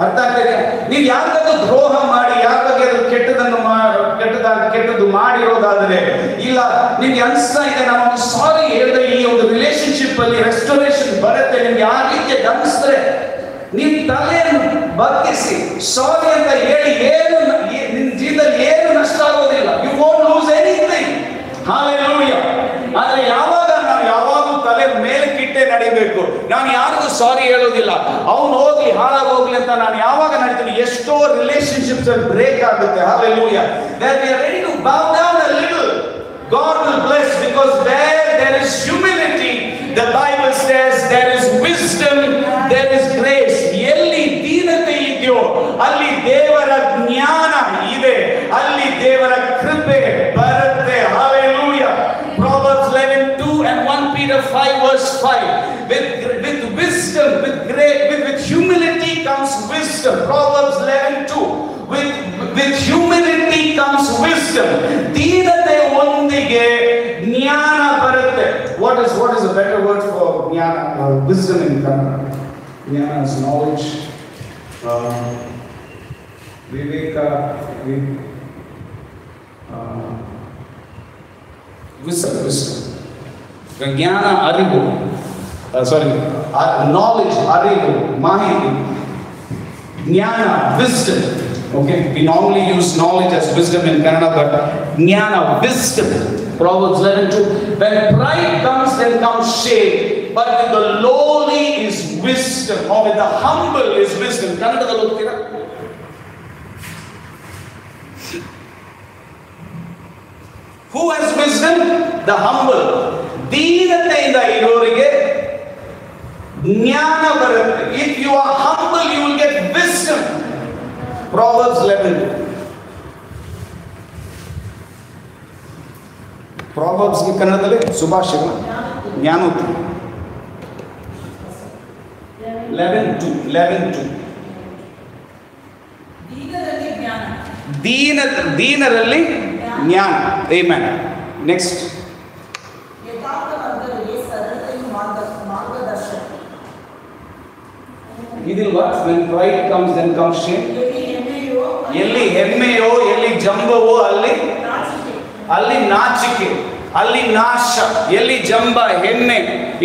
ಅರ್ಥ ಆಗ್ತದೆ? ನೀವು ಯಾರಿಗಾದ್ರೂ ದ್ರೋಹ ಮಾಡಿ, ಯಾರಿಗಾದ್ರೂ ಕೆಟ್ಟದ್ದು ಮಾಡಿರೋದಾದ್ರೆ, ಇಲ್ಲ ನಿಮ್ಗೆ ಅನಿಸ್ತಾ ಇದೆ ನಾವು ಸಾರಿ ಹೇಳಿದ್ರೆ ಈ ಒಂದು ರಿಲೇಶನ್ಶಿಪ್ ಅಲ್ಲಿ ರೆಸ್ಟೋರೇಷನ್ ಬರುತ್ತೆ, ನಿಮ್ಗೆ ಆ ರೀತಿ ಅನಿಸಿದ್ರೆ ನೀವು ತಲೆಯನ್ನು ಬಗ್ಗಿಸಿ ಸಾರಿ ಅಂತ ಹೇಳಿ ಏನು ನಿನ್ನ ಜೀವನದಲ್ಲಿ ಏನು ನಷ್ಟ ಆಗೋದಿಲ್ಲ. You won't lose anything. Hallelujah. ಆದ್ರೆ ಯಾವಾಗಲೂ ತಲೆ ಮೇಲೆ ಕಿಟ್ಟೆ ನಡಿಬೇಕು. ನಾನು ಯಾರಿಗೂ ಸಾರಿ ಹೇಳೋದಿಲ್ಲ, ಅವನು ಹೋಗ್ಲಿ ಹಾಳಾಗೋಗ್ಲಿ ಅಂತ ನಾನು ಯಾವಾಗ ನಡೀತೀನಿ. ಎಷ್ಟೋ ರಿಲೇಶನ್ಶಿಪ್ಸ್ ಅಲ್ಲಿ ಬ್ರೇಕ್ ಆಗುತ್ತೆ. Hallelujah. That we are ready to bow down a little, God will bless, because there is humility. The Bible says there is wisdom, there is grace. ಎಲ್ಲಿ ದೀನತೆ ಇದೆಯೋ ಅಲ್ಲಿ ದೇವರ ಜ್ಞಾನ ಇದೆ, ಅಲ್ಲಿ ದೇವರ ಕೃಪೆ ಬರುತ್ತೆ. Hallelujah. Proverbs 11:2 and 1 Peter 5 verse 5. With wisdom, with humility comes wisdom. Proverbs 11:2. With humility comes wisdom. ದೀನತೆ ಒಂದಿಗೆ ಜ್ಞಾನ ಬರುತ್ತೆ. What is a better word for ಜ್ಞಾನ? Wisdom in Kannada. ಜ್ಞಾನ is knowledge. Viveka. Wisdom. ಜ್ಞಾನ ಅರಿವು. Knowledge, ಅರಿವು, ಮಾಹಿತಿ. ಜ್ಞಾನ, wisdom. Okay, we normally use knowledge as wisdom in Kannada, but ಜ್ಞಾನ, wisdom. Proverbs 11:2. When pride comes, then comes shame, but with the lowly is wisdom, or with the humble is wisdom. ಕನ್ನಡದಲ್ಲಿ ಓದ್ತೀರಾ? Who has wisdom? The humble. ದೀನತೆಯಿಂದ ಇರೋರಿಗೆ ಜ್ಞಾನ ಬರುತ್ತೆ. If you are humble, you will get wisdom. Proverbs 11. Proverbs ಗೆ ಕನ್ನಡದಲ್ಲಿ ಸುಭಾಷಿತ ಜ್ಞಾನೋಕ್ತಿ. 11:2. ದೀನರಲ್ಲಿ ಜ್ಞಾನ. Amen. Next. ಇದಿಲ್ವಾ? When pride comes, then comes shame. ಎಲ್ಲಿ ಹೆಮ್ಮೆಯೋ, ಎಲ್ಲಿ ಜಂಬವೋ ಅಲ್ಲಿ ನಾಚಿಕೆ, ಅಲ್ಲಿ ನಾಶ. ಎಲ್ಲಿ ಜಂಬ ಹೆಮ್ಮೆ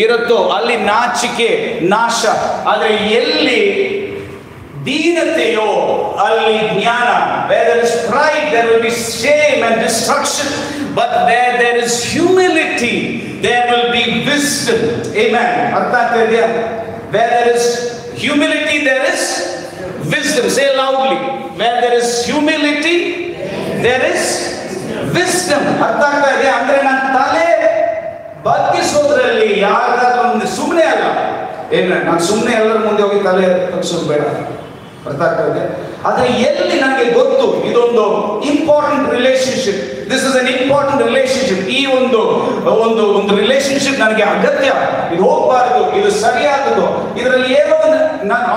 ಇರುತ್ತೋ ಅಲ್ಲಿ ನಾಚಿಕೆ, ನಾಶ. ಆದರೆ ಎಲ್ಲಿ ದೀನತೆಯೋ ಅಲ್ಲಿ ಜ್ಞಾನ. Where there is pride, there will be shame and destruction. But where there is humility, there will be wisdom. Amen. ಅರ್ಥ ಆಗ್ತಾ ಇದೆಯಾ? Where there is humility, there is wisdom. Say loudly. Where there is humility, there is wisdom. ಅರ್ಥ ಆಗ್ತಾ ಇದೆಯಾ? ಅಂದ್ರೆ ನನ್ನ ತಲೆ ಬಗ್ಗಿಸೋದ್ರಲ್ಲಿ ಯಾರಾದ್ರೂ ಸುಮ್ಮನೆ ಅಲ್ಲ. ನಾನು ಸುಮ್ಮನೆ ಎಲ್ಲರ ಮುಂದೆ ಹೋಗಿ ತಲೆ ತಗ್ಸೋದು ಬೇಡ. ಅರ್ಥ ಆಗ್ತಾ ಇದೆ? ಆದ್ರೆ ಎಲ್ಲಿ ನನಗೆ ಗೊತ್ತು ಇದೊಂದು important relationship, this is an important relationship, ಈ ಒಂದು ರಿಲೇಶನ್ಶಿಪ್ ನನಗೆ ಅಗತ್ಯ, ಇದು ಹೋಗ್ಬಾರ್ದು, ಇದು ಸರಿಯಾದದು, ಇದರಲ್ಲಿ ಏನೋ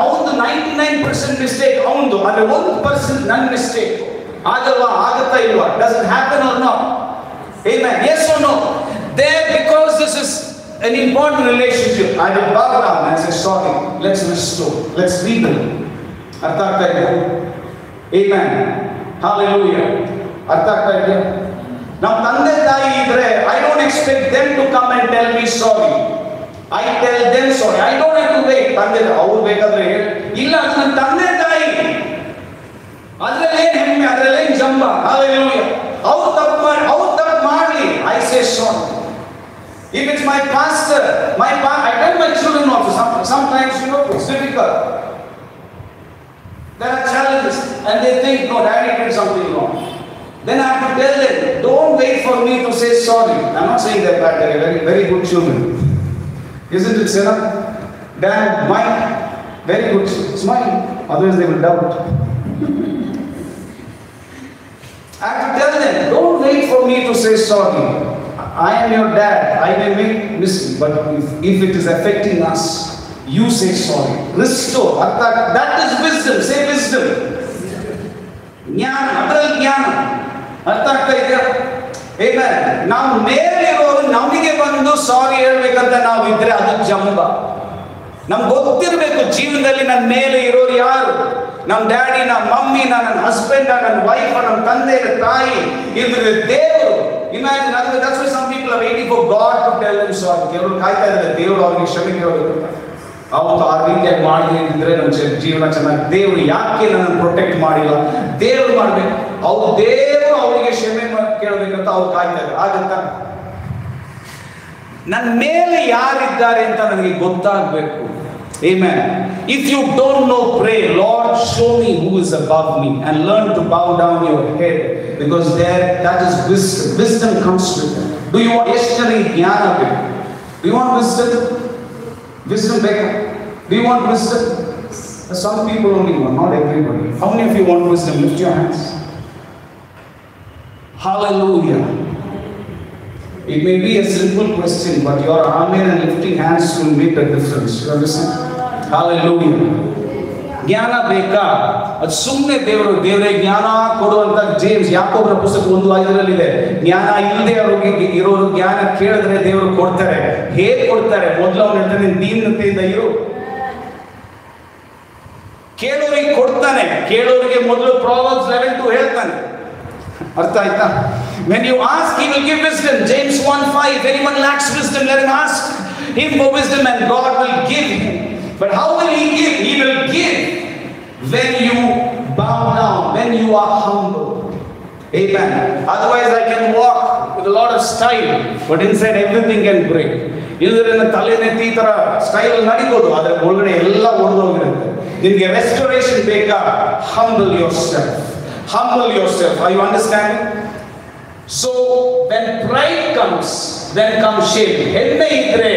ಅವನು 99% ಮಿಸ್ಟೇಕ್ ಅವನು, ಆದ್ರೆ 1% ನನ್ನ ಮಿಸ್ಟೇಕ್. ಆಗಲ್ವಾ? ಆಗತ್ತಾ ಇಲ್ವಾ? Does it happen or not? Amen. Yes or no? There, because this is an important relationship, I will bow down and say sorry. Let's restore. Let's rebuild. ಅರ್ಥ ಆಗ್ತಾ ಇದೆಯಾ? Amen. Hallelujah. ಅರ್ಥ ಆಗ್ತಾ ಇದೆಯಾ? ನಮ್ಮ ತಂದೆ ತಾಯಿ ಇದ್ರೆ I don't don't expect them to come and tell me sorry. I tell them sorry. I don't have to wait. ತಂದೆ ಅವ್ರು ಬೇಕಾದ್ರೆ ಇಲ್ಲ, ಅದು ನನ್ನ ತಂದೆ ತಾಯಿ, ಅದ್ರಲ್ಲೇನು ಹೆಮ್ಮೆ, ಅದ್ರಲ್ಲೇನು ಜಂಬ. Hallelujah. ಅವ್ರು ತಪ್ಪು ಮಾಡಲಿ, I say sorry. If it's my pastor, I tell my children also, sometimes, it's difficult. There are challenges, and they think, no, daddy did something wrong. Then I have to tell them, don't wait for me to say sorry. I'm not saying they're bad, they're very, very good children. Isn't it, Sarah? Dad, Mike, very good. Smile, otherwise they will doubt. I have to tell them, don't wait for me to say sorry. I am your dad. I may make mistakes, but if it is affecting us, you say sorry. Restore. That is wisdom. Say wisdom. ಜ್ಞಾನ, ಅದರಲ್ಲಿ ಜ್ಞಾನ. ಅರ್ಥ ಆಗ್ತಾ ಇದೆಯಾ? Amen. ನಾವು ಮೇಲಿರೋರು ನಮಗೆ ಬಂದು ಸಾರಿ ಹೇಳ್ಬೇಕಂತ ನಾವು ಇದ್ರೆ ಅದು ಜಂಬ. ನಮ್ಗೆ ಗೊತ್ತಿರಬೇಕು ಜೀವನದಲ್ಲಿ ನನ್ನ ಮೇಲೆ ಇರೋರು ಯಾರು. ನಮ್ಮ ಡ್ಯಾಡಿ, ನಮ್ಮ ಮಮ್ಮಿ, ನನ್ನ ಹಸ್ಬೆಂಡ್, ನನ್ನ ವೈಫ್, ನಮ್ಮ ತಂದೆ, ತಾಯಿ, ಇದ್ರೆ ದೇವರು. Imagine, that's why some people are waiting for God to tell them sorry. ಕೆಲವರು ಕಾಯ್ತಾ ಇದ್ದಾರೆ ದೇವರು ಅವ್ರಿಗೆ ಕ್ಷಮೆ ಕೇಳಬೇಕು. ಅವತ್ತು ಆ ರೀತಿಯಾಗಿ ಮಾಡದಿದ್ರೆ ನಮ್ಮ ಜೀವನ ಚೆನ್ನಾಗಿ. ದೇವರು ಯಾಕೆ ನನ್ನನ್ನು ಪ್ರೊಟೆಕ್ಟ್ ಮಾಡಿಲ್ಲ, ದೇವರು ಮಾಡಬೇಕು, ದೇವರು ಅವರಿಗೆ ಕ್ಷಮೆ ಕೇಳಬೇಕಂತ ಅವ್ರು ಕಾಯ್ತಾ ಇದ್ದಾರೆ. ಆಗಂತ ನನ್ನ ಮೇಲೆ ಯಾರಿದ್ದಾರೆ ಅಂತ ನನಗೆ ಗೊತ್ತಾಗಬೇಕು. Amen. If you don't know, pray, Lord, show me who is above me, and learn to bow down your head, because that is wisdom. Wisdom comes with it. Do you want yesterday jnana? Do you want wisdom? Wisdom better. Do you want wisdom? Some people only want, not everybody. How many of you want wisdom? Lift your hands. Hallelujah. It may be a simple question, but your amen and lifting hands will make a difference. You understand? Hallelujah. ಜ್ಞಾನ ಬೇಕಾ? ಅದು ಸುಮ್ಮನೆ ದೇವರೇ ಜ್ಞಾನ ಕೊಡುವಂತ James ಯಾಕೋಬರ ಪುಸ್ತಕ 1:5 ಜ್ಞಾನ ಇಲ್ಲದೆ ಇರೋರು ಜ್ಞಾನ ಕೇಳಿದ್ರೆ ದೇವರು ಕೊಡ್ತಾರೆ. ಹೇಗೆ ಕೊಡ್ತಾರೆ? ಮೊದಲು ಅವನು ಹೇಳ್ತಾನೆ, ದೀನತೆಯಿಂದ ಇರು. ಕೇಳೋರಿಗೆ ಕೊಡ್ತಾನೆ, ಕೇಳೋರಿಗೆ ಮೊದಲು Proverbs 11:2 ಹೇಳ್ತಾನೆ. ಅರ್ಥ ಆಯ್ತಾ? When you ask, he will give wisdom. James 1:5, if anyone lacks wisdom, let him ask him for wisdom, and God will give him. But how will he give? He will give when you bow down, when you are humble. Amen. Otherwise I can walk with a lot of style, but inside everything can break. ಇದರಿಂದ ತಲೆನೆತ್ತಿ ಈ ತರ style ನಡಿಬೋದು, ಆದ್ರೆ ಒಳಗಡೆ ಎಲ್ಲ ಒಡೆದೋಗಿರುತ್ತೆ. ನಿಮಗೆ restoration ಬೇಕಾ? Humble yourself. Humble yourself. Are you understanding? So when pride comes, then comes shame. ಹೆಮ್ಮೆ ಇದ್ರೆ,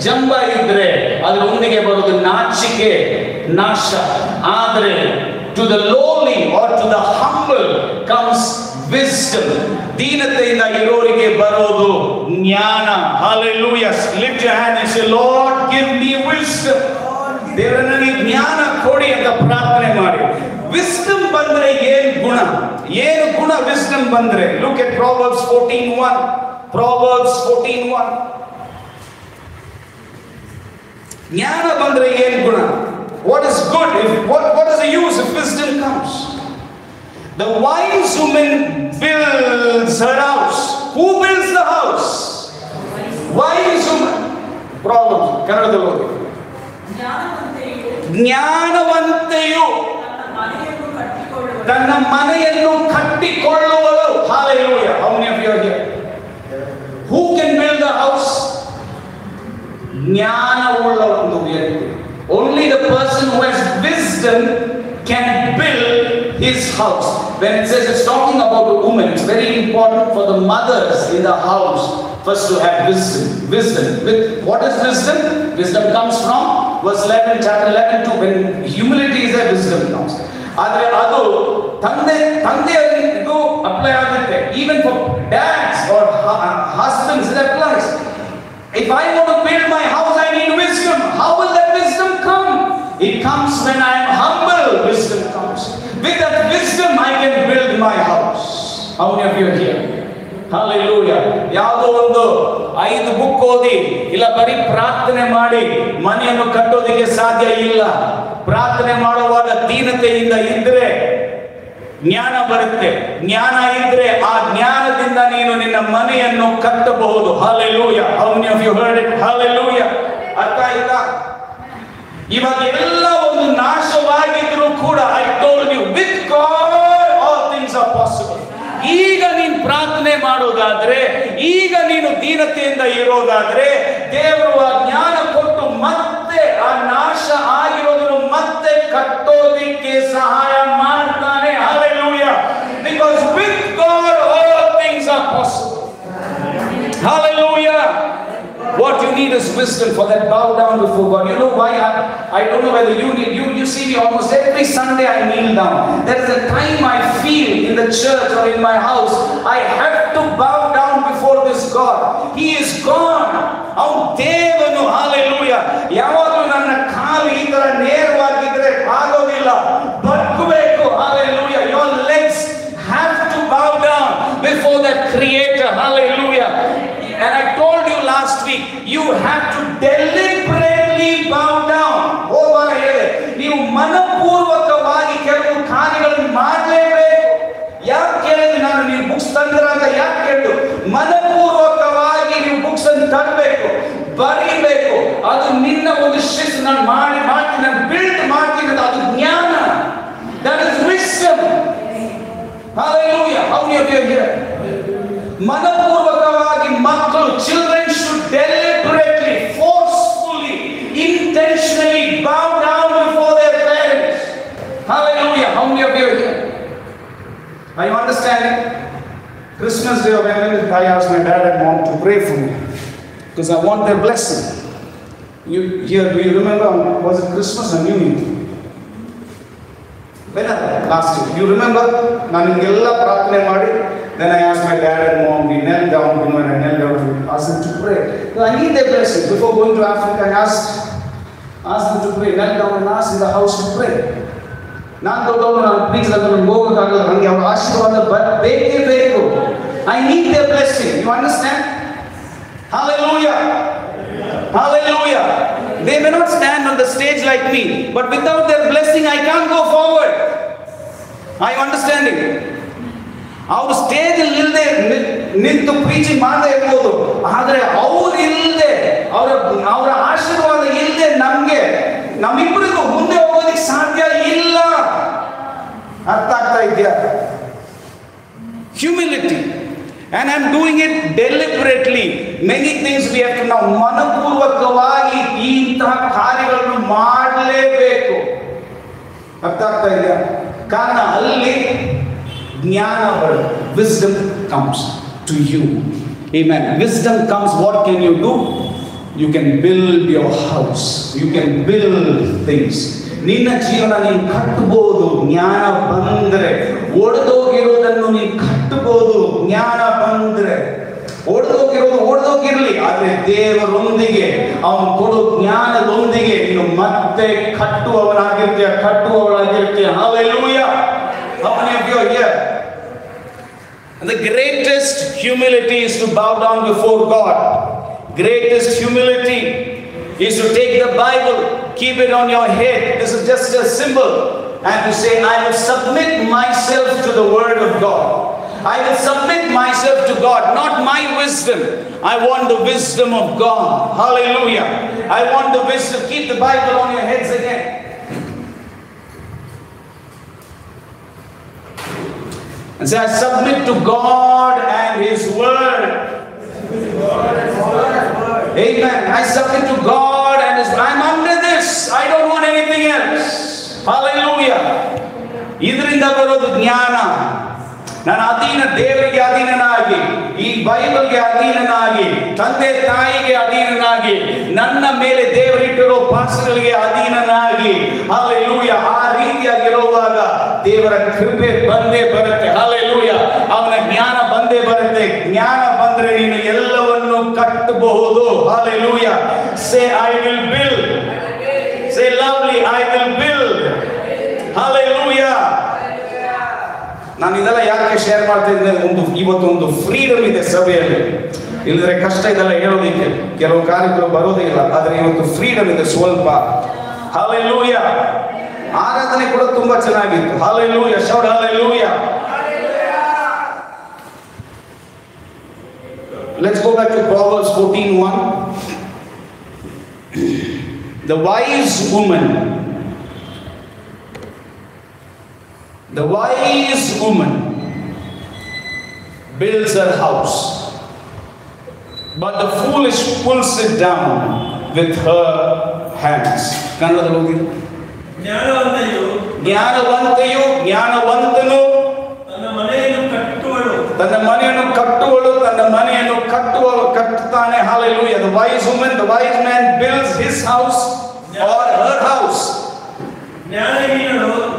ಜಂಬ ಇದ್ರೆ ಅದರೊಂದಿಗೆ ಬರೋದು ನಾಚಿಕೆ, ನಾಶ. ಆದರೆ to the lowly or to the humble comes wisdom. ದೀನತೆಯಿಂದ ಇರೋರಿಗೆ ಬರೋದು ಜ್ಞಾನ. Hallelujah. Lift your hand and say, Lord, give me wisdom. ದೇವರೇ ನನಗೆ ಜ್ಞಾನ ಕೊಡಿ ಅಂತ ಪ್ರಾರ್ಥನೆ ಮಾಡಿ. wisdom ಬಂದ್ರೆ ಏನು ಗುಣ? wisdom ಬಂದ್ರೆ? Look at Proverbs 14:1. Proverbs 14:1. ಜ್ಞಾನ ಬಂದ್ರೆ ಏನು ಗುಣ? What is good? What is the use if wisdom comes? The wise woman builds her house. Who builds the house? Wise woman. Proverbs ಕನ್ನಡದಲ್ಲಿ ಓದಿ. ಜ್ಞಾನವಂತೆಯು ತನ್ನ ಮನೆಯನ್ನು ಕಟ್ಟಿಕೊಳ್ಳುವಳು. Hallelujah. How many of you are here? Who can build the house? ಜ್ಞಾನವುಳ್ಳ ಒಂದು ವ್ಯಕ್ತಿ. Only the person who has wisdom can build his house. When it says it's talking about a woman, it's very important for the mothers in the house first to have wisdom. What is wisdom? Wisdom comes from verse 11, chapter 11:2. When humility is there, wisdom comes. ಆದರೆ ಅದು ತಂದೆಯರಿಗೂ apply ಆಗುತ್ತೆ. Even for dads or husbands, it applies. If I want to build my house, I need wisdom. How will that wisdom come? It comes when I am humble. Wisdom comes. With that wisdom, I can build my house. How many of you are here? Hallelujah. ಯಾವುದೋ ಒಂದು 5 book ಓದಿ ಇಲ್ಲ ಬರೀ ಪ್ರಾರ್ಥನೆ ಮಾಡಿ ಮನೆಯನ್ನು ಕಟ್ಟೋದಕ್ಕೆ ಸಾಧ್ಯ ಇಲ್ಲ. ಪ್ರಾರ್ಥನೆ ಮಾಡುವಾಗ ದೀನತೆಯಿಂದ ಇದ್ರೆ ಜ್ಞಾನ ಬರುತ್ತೆ. ಜ್ಞಾನ ಇದ್ರೆ ಆ ಜ್ಞಾನದಿಂದ ನೀನು ನಿನ್ನ ಮನೆಯನ್ನು ಕಟ್ಟಬಹುದು. Hallelujah. How many of you heard it? Hallelujah. ಅರ್ಥ ಆಯ್ತಾ? ಇವಾಗ ಎಲ್ಲ ಒಂದು ನಾಶವಾಗಿದ್ರು ಕೂಡ I told you with God all things are possible. ಈಗ ನೀನು ಪ್ರಾರ್ಥನೆ ಮಾಡೋದಾದ್ರೆ, ಈಗ ನೀನು ದೀನತೆಯಿಂದ ಇರೋದಾದ್ರೆ, ದೇವರು ಆ ಜ್ಞಾನ ಕೊಟ್ಟು ಮತ್ತೆ ಆ ನಾಶ ಆಗಿರೋದನ್ನು ಮತ್ತೆ ಕಟ್ಟೋದಿಕ್ಕೆ ಸಹಾಯ ಮಾಡ್ತಾನೆ. Hallelujah. Because with God all things are possible. Hallelujah. What you need is wisdom. For that, bow down before God. You know why? I don't know whether you need. You see me almost every Sunday I kneel down. There is a time I feel in the church or in my house I have to bow down before this God. He is gone. Our Devanu. Hallelujah. ಯಾವಾಗಲೂ ನನ್ನ ಕಾಲು ಈ ತರ ನೇರವಾಗಿದ್ರೆ ಆಗೋದಿಲ್ಲ, ಬಗ್ಗಬೇಕು. Hallelujah. Your legs have to bow down before that Creator. Hallelujah. And I told you last week, you have to deliberately bow down. ಹೋಗುವಾಗ ಹೇಳಿದೆ, ನೀವು ಮನಪೂರ್ವಕವಾಗಿ ಕೆಲವು ಕಾರ್ಯಗಳನ್ನು ಮಾಡಲೇಬೇಕು. ಯಾಕೆ ಕೇಳಿದ್ರೆ ನಾನು ನೀವು ಬುಕ್ಸ್ ತಂದ್ರ ಅಂತ ಯಾಕೆ ಕೇಳಿದ್ರು? ಮನಪೂರ್ವಕವಾಗಿ ನೀವು ಬುಕ್ಸ್ ಅನ್ನು ತರಬೇಕು, ಬರೀಬೇಕು. ಅದು ನಿನ್ನ ಒಂದು ಶಿಸ್ತು. ನಾನು ಮಾಡ್ತೀನಿ, ನಾನು ಬಿಲ್ಡ್ ಮಾಡ್ತೀನಿ ಅಂತ, ಅದು ಜ್ಞಾನ. That is wisdom. Hallelujah. How many of you are here? ಮನಪೂರ್ವಕವಾಗಿ ಮಕ್ಕಳು, children should deliberately, forcefully, intentionally bow down before their parents. Hallelujah. How many of you are here? Are you understanding? Christmas Day, I asked my dad and mom to pray for me because I want their blessing. Do you remember? Was it Christmas or New Year? Last year. You remember? ನಾನು ಹಿಂಗೆಲ್ಲ ಪ್ರಾರ್ಥನೆ ಮಾಡಿ, then I asked my dad and mom, we knelt down, when I knelt down, I asked them to pray. So I need their blessing. Before going to Africa, I asked them to pray. Knelt down and asked in the house to pray. ನಾನು ದೊಡ್ಡವರು, ನಾನು please ಅದನ್ನು ಹೋಗೋಕ್ಕಾಗಲ್ಲ, ನನಗೆ ಅವರ ಆಶೀರ್ವಾದ ಬೇಕೇ ಬೇಕು. I need their blessing. You understand? Hallelujah. Hallelujah. They may not stand on the stage like me, but without their blessing I can't go forward. Are you understanding? ಅವರು ಸ್ಟೇಜ್ ಇಲ್ಲದೆ ನಿಂತು ಪ್ರೀಚಿಂಗ್ ಮಾಡದೇ ಇರ್ಬೋದು, ಆದರೆ ಅವ್ರು ಇಲ್ಲದೆ, ಅವರ ಆಶೀರ್ವಾದ ಇಲ್ಲದೆ ನಮ್ಮಿಬ್ಬರಿಗೂ ಮುಂದೆ ಹೋಗೋದಕ್ಕೆ ಸಾಧ್ಯ ಇಲ್ಲ. ಅರ್ಥ ಆಗ್ತಾ ಇದೆಯಾ? Humility. And I'm doing it deliberately. Many things we have to now ಮನಪೂರ್ವಕವಾಗಿ ಇಂತಹ ಕಾರ್ಯಗಳನ್ನು ಮಾಡಲೇಬೇಕು. ಅರ್ಥ ಆಗ್ತಾ ಇದೆಯಾ? ಕಾರಣ ಅಲ್ಲಿ ಜ್ಞಾನ ಬರುತ್ತೆ. Wisdom comes to you. Amen. Wisdom comes. What can you do? You can build your house. You can build things. ನಿನ್ನ ಜೀವನ ನೀನು ಕಟ್ಟಬಹುದು ಜ್ಞಾನ ಬಂದ್ರೆ. ಒಡೆದೋಗಿರೋದನ್ನು ನೀನು ಕಟ್ಟಬಹುದು ಜ್ಞಾನ ಬಂದ್ರೆ. ಒಡೆದೋಗಿರ್ಲಿ, ಆದ್ರೆ ದೇವರೊಂದಿಗೆ, ಅವನು ಕೊಡೋ ಜ್ಞಾನದೊಂದಿಗೆ ನೀನು ಮತ್ತೆ ಕಟ್ಟುವವನಾಗಿರ್ತೀಯ. Hallelujah. How many of you are here? The greatest humility is to bow down before God. Greatest humility is to take the Bible, keep it on your head. This is just a symbol, and to say, I will submit myself to the Word of God. I will submit myself to God, not my wisdom. I want the wisdom of God. Hallelujah. I want the wisdom. Keep the Bible on your heads again. And say, I submit to God and His Word. Amen. I submit to God and His Word. I'm under this. I don't want anything else. Hallelujah. ಇದರಿಂದ ಬರೋದು ಜ್ಞಾನ. ನಾನು ದೇವರಿಗೆ ಅಧೀನನಾಗಿ, ಈ ಬೈಬಲ್ಗೆ ಅಧೀನನಾಗಿ, ತಂದೆ ತಾಯಿಗೆ ಅಧೀನನಾಗಿ, ನನ್ನ ಮೇಲೆ ದೇವರಿಟ್ಟಿರೋ ಪಾಸ್ಗಳಿಗೆ ಅಧೀನನಾಗಿ, ಹಲ್ಲೆಲೂಯಾ, ಆ ರೀತಿಯಾಗಿರುವಾಗ ದೇವರ ಕೃಪೆ ಬಂದೇ ಬರುತ್ತೆ. ಹಲ್ಲೆಲೂಯಾ. ಅವನ ಜ್ಞಾನ ಬಂದೇ ಬರುತ್ತೆ. ಜ್ಞಾನ ಬಂದ್ರೆ ನೀನು ಎಲ್ಲವನ್ನು ಕಟ್ಟಬಹುದು. Hallelujah. Say I will build. Say loudly, I will build. Hallelujah. ನಾನು ಇದೆಲ್ಲ ಯಾಕೆ ಶೇರ್ ಮಾಡ್ತಾ ಇದ್ದೇನೆ? ಇವತ್ತು ಒಂದು ಫ್ರೀಡಮ್ ಇದೆ ಸಭೆಯಲ್ಲಿ. ಇಲ್ಲದ್ರೆ ಕಷ್ಟ ಇದೆಲ್ಲ ಹೇಳೋದಿಕ್ಕೆ, ಕೆಲವು ಕಾರ್ಯಗಳು ಬರೋದೇ ಇಲ್ಲ. ಆದರೆ ಇವತ್ತು ಫ್ರೀಡಮ್ ಇದೆ ಸ್ವಲ್ಪ. Hallelujah. ಆರಾಧನೆ ಕೂಡ ತುಂಬಾ ಚೆನ್ನಾಗಿತ್ತು. Hallelujah, shout hallelujah. Let's go back to Proverbs 14:1. The wise woman builds her house, but the foolish pulls it down with her hands. ಕನ್ನಡದಲ್ಲಿ ಓದಿದ್ರು. ಜ್ಞಾನವಂತನು ತನ್ನ ಮನೆಯನ್ನು ಕಟ್ಟುತ್ತಾನೆ. Hallelujah. The wise man builds his house or her house.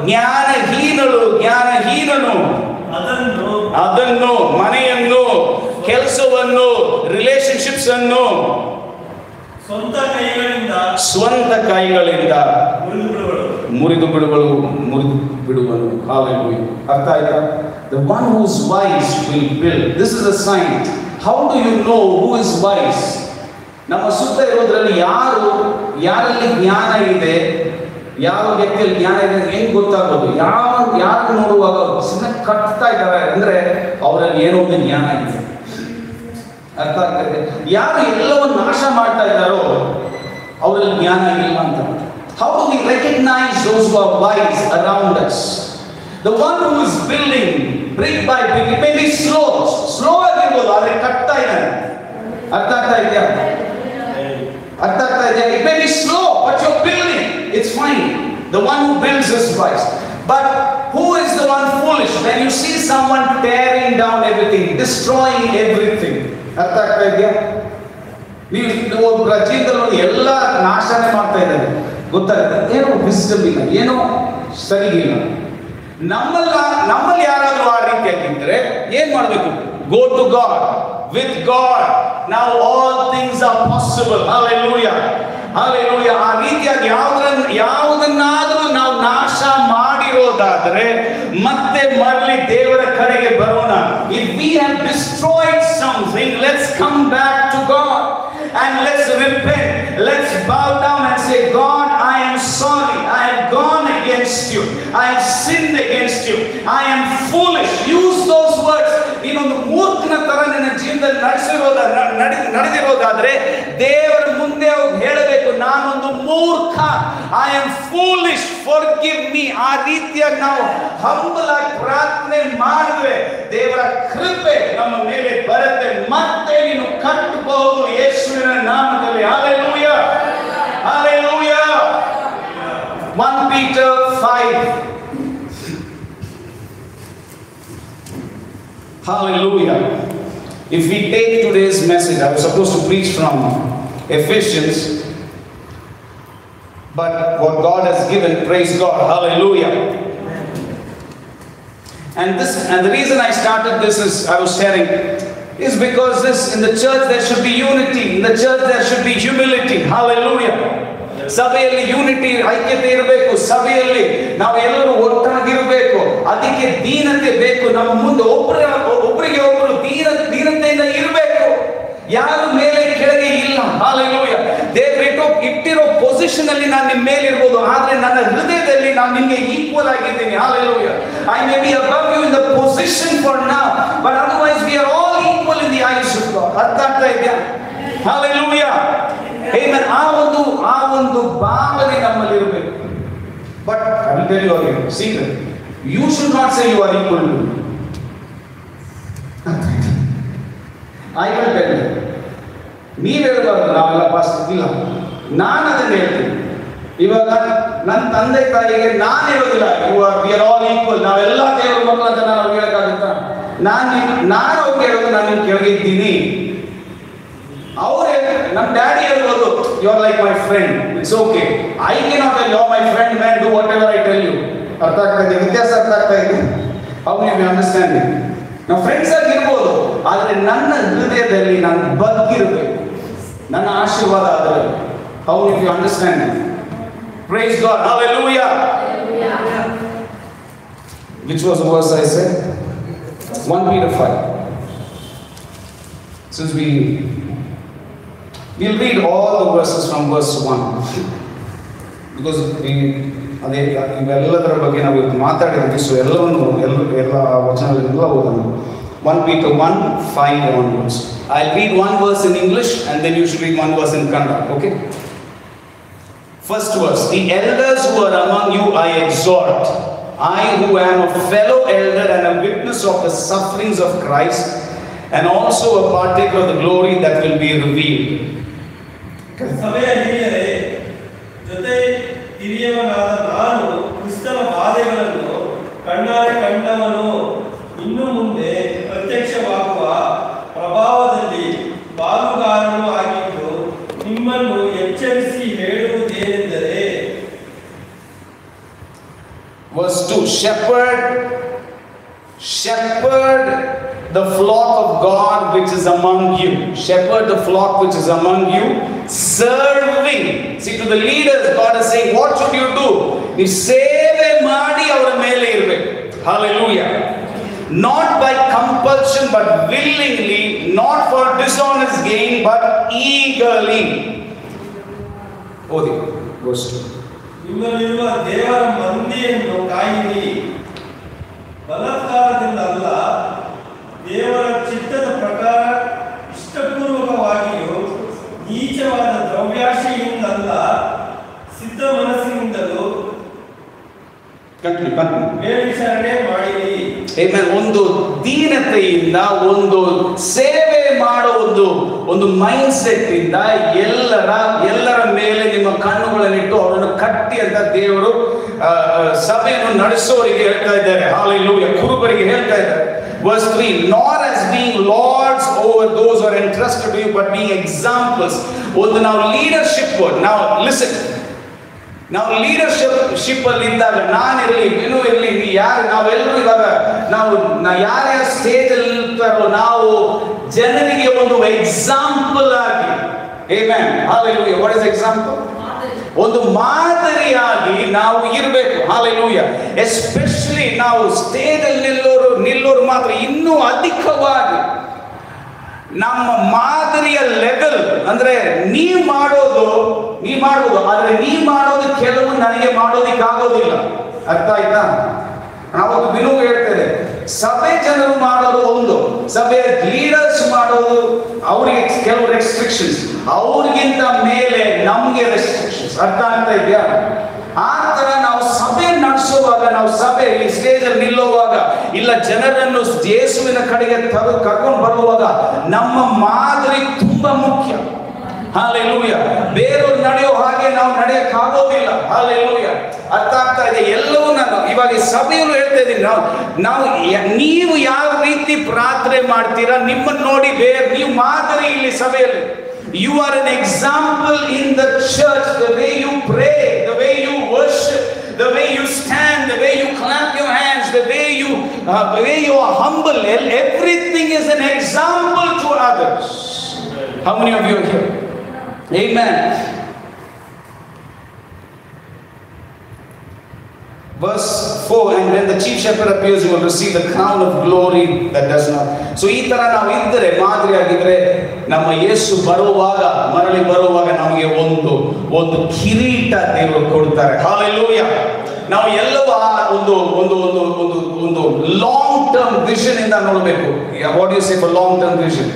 ಜ್ಞಾನಹೀನನು ಅದನ್ನು, ಮನೆಯನ್ನು, ಕೆಲಸವನ್ನು, relationships ಅನ್ನು ಸ್ವಂತ ಕೈಗಳಿಂದ ಮುರಿದು ಬಿಡುವನು. Hallelujah. ಅರ್ಥ ಆಯ್ತಾ? The one who is wise will build. This is a sign. How do you know who is wise? ನಮ್ಮ ಸುತ್ತ ಇರೋದ್ರಲ್ಲಿ ಯಾರಲ್ಲಿ ಜ್ಞಾನ ಇದೆ, ಯಾವ ವ್ಯಕ್ತಿಯಲ್ಲಿ ಜ್ಞಾನ ಇದೆ ಹೆಂಗ್ ಗೊತ್ತಾಗೋದು? ಯಾರು ನೋಡುವಾಗ ಸುಮ್ಮನೆ ಕಟ್ತಾ ಇದ್ದಾರೆ ಅಂದ್ರೆ ಅವರಲ್ಲಿ ಏನೋ ಒಂದು ಜ್ಞಾನ ಇದೆ. ಅರ್ಥ ಆಗ್ತದೆ? ಯಾರು ಎಲ್ಲವನ್ನು ನಾಶ ಮಾಡ್ತಾ ಇದ್ದಾರೋ ಅವರಲ್ಲಿ ಜ್ಞಾನ ಇಲ್ಲ ಅಂತ. How do we recognize those who are wise around us? The one who is building brick by brick, it may be slow ಆಗಿರ್ಬೋದು, ಆದರೆ ಕಟ್ತಾ ಇದ್ದಾನೆ. ಅರ್ಥ ಆಗ್ತಾ ಇದೆಯಾ? It may be slow, but you're building. It's fine. The one who builds is wise. But who is the one foolish? When you see someone tearing down everything, destroying everything. ಅರ್ಥ ಆಗ್ತಾ ಇದೆಯಾ? ನೀವು ಒಬ್ಬ ಜೀವನದಲ್ಲಿ ಎಲ್ಲ ನಾಶನೇ ಮಾಡ್ತಾ ಇದ್ದಾರೆ, ಗೊತ್ತಾಗುತ್ತೆ. ಏನೋ ವಿಸ್ಡಮ್ ಇಲ್ಲ, ಏನೋ ಸರಿ ಇಲ್ಲ. ನಮ್ಮಲ್ಲಿ ಯಾರಾದ್ರೂ ಆ ರೀತಿಯಾಗಿದ್ರೆ ಏನ್ ಮಾಡ್ಬೇಕು? Go to God. With God now all things are possible. Hallelujah. Hallelujah. ಆ ರೀತಿಯಾಗಿ ಯಾವುದನ್ನಾದರೂ ನಾವು ನಾಶ ಮಾಡಿರೋದಾದ್ರೆ ಮತ್ತೆ ಮರಳಿ ದೇವರ ಕಡೆಗೆ ಬರೋಣ. If we have destroyed something, let's come back to God and let's repent. Let's bow down and say, God, I am sorry. I have gone against you. I have sinned against you. I am foolish. Use those words. ಇನ್ನೊಂದು ಮೂರ್ಖನ ತರ ನನ್ನ ಜೀವನದಲ್ಲಿ ನಡೆದಿರೋದಾದ್ರೆ ದೇವರ ಮುಂದೆ ಅವ್ರು ಹೇಳಬೇಕು, ನಾನೊಂದು ಮೂರ್ಖ. I am foolish, forgive me. ಆ ರೀತಿಯಾಗಿ ನಾವು ಹಂಬಲ್ ಆಗಿ ಪ್ರಾರ್ಥನೆ ಮಾಡಿದ್ರೆ ದೇವರ ಕೃಪೆ ನಮ್ಮ ಮೇಲೆ ಬರುತ್ತೆ. ಮತ್ತೆ ನೀನು ಕಟ್ಟಬಹುದು ಯೇಸುವಿನ ನಾಮದಲ್ಲಿ. Hallelujah. Hallelujah. 1 Peter 5. Hallelujah. If we take today's message, I was supposed to preach from Ephesians, but what God has given, praise God. Hallelujah. And the reason I started this I was sharing is because in the church there should be unity. In the church there should be humility. Hallelujah. ಸಭೆಯಲ್ಲಿ unity, ಐಕ್ಯತೆ ಇರಬೇಕು. ಸಭೆಯಲ್ಲಿ ನಾವು ಎಲ್ಲರೂ ಒಟ್ಟಾಗಿರಬೇಕು. ಅದಕ್ಕೆ ದೀನತೆ ಬೇಕು. ನಮ್ಮ ಮುಂದೆ ಒಬ್ಬರಿಗೆ ಒಬ್ಬರು ದೀನತೆಯಿಂದ ಇರಬೇಕು. ಯಾರು ಮೇಲೆ ಕೆಳಗೆ ಇಲ್ಲ. Hallelujah. ದೇವರು ಇಟ್ಟಿರೋ ಪೊಸಿಷನ್ ಅಲ್ಲಿ ನಾನು ನಿಮ್ಮ ಮೇಲೆ ಇರ್ಬೋದು, ಆದ್ರೆ ನನ್ನ ಹೃದಯದಲ್ಲಿ ನಾನು ನಿಮಗೆ ಈಕ್ವಲ್ ಆಗಿದ್ದೀನಿ. Hallelujah. I may be above you in the position for now, but otherwise we are all equal in the eyes of God. ಅರ್ಥ ಆಗ್ತಾ ಇದೆಯಾ? Hallelujah. Amen. ಆ ಒಂದು ಭಾವನೆ ನಮ್ಮಲ್ಲಿ ಇರಬೇಕು. But I will tell you again, secret. You should not say you are equal to me. I will tell you. ನೀವು ಹೇಳಬಾರ್ದು ನಾವೆಲ್ಲ ಪಾಸ್ಟ್ ಇಲ್ಲ. ನಾನು ಅದನ್ನು ಹೇಳ್ತೀನಿ. ಇವಾಗ ನನ್ನ ತಂದೆ ತಾಯಿಗೆ ನಾನು ಹೇಳೋದಿಲ್ಲ ವಿ ಆರ್ ಆಲ್ ಈಕ್ವಲ್, ನಾವೆಲ್ಲ ದೇವರ ಮಕ್ಕಳು ಅಂತ ನಾನು ಹೇಳಕ್ಕಾಗುತ್ತಾ? ನಾನು ಅವ್ರಿಗೆ ಹೇಳೋದು ನಾನು ನಿಮ್ಗೆ ಕೆಳಗಿದ್ದೀನಿ. ಅವ್ರು ನಮ್ಮ ಡ್ಯಾಡಿ ಹೇಳ್ಬೋದು, you are like my friend, it's okay. I cannot tell you are my friend man, do whatever I tell you. ಅರ್ಥ ಆಗ್ತಾ ಇದೆ? ವ್ಯತ್ಯಾಸ ಅರ್ಥ ಆಗ್ತಾ ಇದೆ? How you understand? ನಾವು ಫ್ರೆಂಡ್ಸ್ ಆಗಿರ್ಬೋದು, ಆದರೆ ನನ್ನ ಹೃದಯದಲ್ಲಿ ನಾನು ಬಗ್ಗಿರಬೇಕು. ನನ್ನ ಆಶೀರ್ವಾದ ಆದರೆ. How you understand? Praise God. Hallelujah. Which was the verse I said? 1 Peter 5. Since we'll read all the verses from verse 1 because ಅದೇ ಇವೆಲ್ಲದರ ಬಗ್ಗೆ ನಾವು ಇವತ್ತು ಮಾತಾಡಿದ್ವಿ. ಸೊ ಎಲ್ಲವನ್ನು ಎಲ್ಲ ವಚನಗಳೆಲ್ಲ ಓದೋಣ. 1 Peter 1:5 onwards. I'll read one verse in English and then you should read one verse in Kannada. Okay? First verse. The elders who are among you I exhort, I who am a fellow elder and a witness of the sufferings of Christ and also a partaker of the glory that will be revealed. ಸಭೆಯ ಹಿರಿಯರೇ, ಜೊತೆ ಹಿರಿಯವನಾದ ನಾನು ಕ್ರಿಸ್ತನ ಬಾಧೆಗಳನ್ನು ಕಣ್ಣಾರೆ ಕಂಡವನು, ಇನ್ನು ಮುಂದೆ ಪ್ರತ್ಯಕ್ಷವಾಗುವ ಪ್ರಭಾವದಲ್ಲಿ ಪಾಲುಗಾರನು ಆಗಿದ್ದು ನಿಮ್ಮನ್ನು ಎಚ್ಚರಿಸಿ ಹೇಳುವುದೇನೆಂದರೆ, Verse 2, shepherd the flock of God which is among you. Shepherd the flock which is among you, serving. See, to the leaders God is saying, what should you do? You ಸೇವೆ ಮಾಡಿ ಅವರ ಮೇಲೆ ಇರಬೇಕು. Hallelujah. Not by compulsion but willingly, not for dishonest gain but eagerly. ಓದಿ verse 2. ನಿಮ್ಮಲ್ಲಿರುವ ದೇವರ ಮಂದಿಯನ್ನು ಕಾಯಿರಿ, ಬಲಾತ್ಕಾರದಿಂದ ಅಲ್ಲ, ದೇವರ ಚಿತ್ತದ ಪ್ರಕಾರ ಇಷ್ಟಪೂರ್ವಕವಾಗಿಯೂ ನೀಚವಾದ ದ್ರವ್ಯಾಶೆಯಿಂದಲ್ಲ, ಸಿದ್ಧ ಮನಸ್ಸಿನಿಂದಲೂ ಮೇಲ್ವಿಚಾರಣೆ ಮಾಡಿರಿ. Amen. ಒಂದು ದೀನತೆಯಿಂದ, ಒಂದು ಸೇವೆ ಮಾಡೋ ಒಂದು ಮೈಂಡ್ ಸೆಟ್ ಇಂದ ಎಲ್ಲರ ಮೇಲೆ ನಿಮ್ಮ ಕಣ್ಣುಗಳನ್ನಿಟ್ಟು ಅವರನ್ನು ಕಟ್ಟಿ ಅಂತ ದೇವರು ಸಭೆಯನ್ನು ನಡೆಸೋರಿಗೆ ಹೇಳ್ತಾ ಇದ್ದಾರೆ. ಹಾಲೆಲೂಯಾ. ಕುರುಬರಿಗೆ ಹೇಳ್ತಾ ಇದ್ದಾರೆ. Verse 3, nor as being lords over those who are entrusted to you, but being examples. ಒಂದು ನಾವು ಲೀಡರ್ಶಿಪ್, ನಾವು ಲಿಸನ್, ನಾವು ಲೀಡರ್ಶಿಪ್ ಅಲ್ಲಿ ಇದ್ದಾಗ ನಾನಿರಲಿ, ವಿನು ಇರಲಿ, ನಾವೆಲ್ಲರೂ ಇವಾಗ ಯಾರ್ಯಾರ ಸ್ಟೇಜ್ ಅಲ್ಲಿ ಇರ್ತಾರೋ ನಾವು ಜನರಿಗೆ ಒಂದು ಎಕ್ಸಾಂಪಲ್ ಆಗಿ, Amen. Hallelujah. What is example? ಒಂದು ಮಾದರಿಯಾಗಿ ನಾವು ಇರಬೇಕು. Hallelujah. ಎಸ್ಪೆಷಲಿ ನಾವು ಸ್ಟೇಜ್ ಅಲ್ಲಿ ನಿಲ್ಲೋರು ಮಾತ್ರ ಇನ್ನೂ ಅಧಿಕವಾಗಿ ನಮ್ಮ ಮಾದರಿಯ ಲೆವೆಲ್, ಅಂದ್ರೆ ನೀ ಮಾಡೋದು ಆದ್ರೆ ನೀ ಮಾಡೋದು ಕೆಲವು ನನಗೆ ಮಾಡೋದಿಕ್ಕಾಗೋದಿಲ್ಲ. ಅರ್ಥ ಆಯ್ತಾ? ನಾವು ವಿನು ಹೇಳ್ತೇವೆ, ಸಭೆ ಜನರು ಮಾಡೋದು ಒಂದು, ಸಭೆಯ ಲೀಡರ್ಸ್ ಮಾಡೋದು ಅವರಿಗೆ ಕೆಲವು ರೆಸ್ಟ್ರಿಕ್ಷನ್ಸ್, ಅವ್ರಿಗಿಂತ ಮೇಲೆ ನಮ್ಗೆ ರೆಸ್ಟ್ರಿಕ್ಷನ್ಸ್. ಅರ್ಥ ಆಗ್ತಾ ಇದೆಯಾ? ಆ ತರ ನಾವು ಸಭೆ ನಡೆಸುವಾಗ, ನಾವು ಸಭೆ ಈ ಸ್ಟೇಜ್ ಅಲ್ಲಿ ನಿಲ್ಲುವಾಗ, ಇಲ್ಲ ಜನರನ್ನು ಯೇಸುವಿನ ಕಡೆಗೆ ಕರ್ಕೊಂಡು ಬರುವಾಗ ನಮ್ಮ ಮಾದರಿ ತುಂಬಾ ಮುಖ್ಯ. ಹಾಲೆಲೂಯಾ. ಬೇರೆಯವ್ರು ನಡೆಯೋ ಹಾಗೆ ನಾವು ನಡೆಯಕ್ಕಾಗೋದಿಲ್ಲ. ಹಾಲೆಲೂಯಾ. ಅರ್ಥ ಆಗ್ತಾ ಇದೆ? ಎಲ್ಲವೂ ನಾನು ಇವಾಗ ಸಭೆಯಲ್ಲೂ ಹೇಳ್ತಾ ಇದ್ದೀನಿ, ನೀವು ಯಾವ ರೀತಿ ಪ್ರಾರ್ಥನೆ ಮಾಡ್ತೀರಾ ನಿಮ್ಮನ್ನು ನೋಡಿ ನೀವು ಮಾದರಿ ಇಲ್ಲಿ ಸಭೆಯಲ್ಲಿ. You are an example in the church, the way you pray, the way you worship, the way you stand, the way you clap your hands, the way you are humble. Everything is an example to others. How many of you are here? Amen. Verse 4, and when the chief shepherd appears, you will receive the crown of glory that does not. So ಈ ತರ ನಾವು ಇದ್ದರೆ, ಮಾದರಿಯಾಗಿದ್ರೆ, ನಮ್ಮ ಯೇಸು ಮರಳಿ ಬರುವಾಗ ನಮಗೆ ಒಂದು ಕಿರೀಟ ದೇವರು ಕೊಡ್ತಾರೆ. ಹಾಲೆಲೂಯಾ. ನಾವು ಎಲ್ಲವೂ ಒಂದು ಲಾಂಗ್ ಟರ್ಮ್ ವಿಷನ್ ಇಂದ ನೋಡಬೇಕು. What you say for long term vision?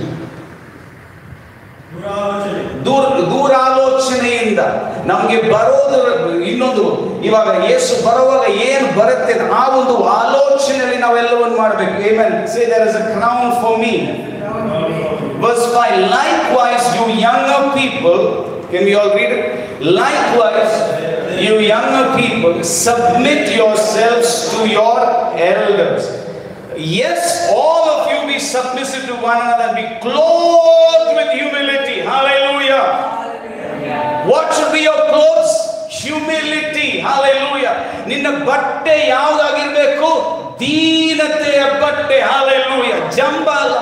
ದೂರಾಲೋಚನೆಯಿಂದ ನಮಗೆ ಬರೋದು ಇನ್ನೊಂದು, ಇವಾಗ ಯೇಸು ಬರುವಾಗ ಏನು ಬರುತ್ತೆ ಆ ಒಂದು ಆಲೋಚನೆಯಲ್ಲಿ ನಾವೆಲ್ಲವನ್ನು ಮಾಡಬೇಕು. Amen. Say there is a crown for me. Verse 5, likewise you younger people, can we all read it? Likewise you younger people, submit yourselves to your elders. Yes, all of you be submissive to one another and be clothed with humility. Hallelujah. What should be your clothes? Humility. Hallelujah. ನಿನ್ನ ಬಟ್ಟೆ ಯಾವುದಾಗಿರ್ಬೇಕು? ದೀನತೆಯ ಬಟ್ಟೆ. Hallelujah. ಜಂಬ ಅಲ್ಲ.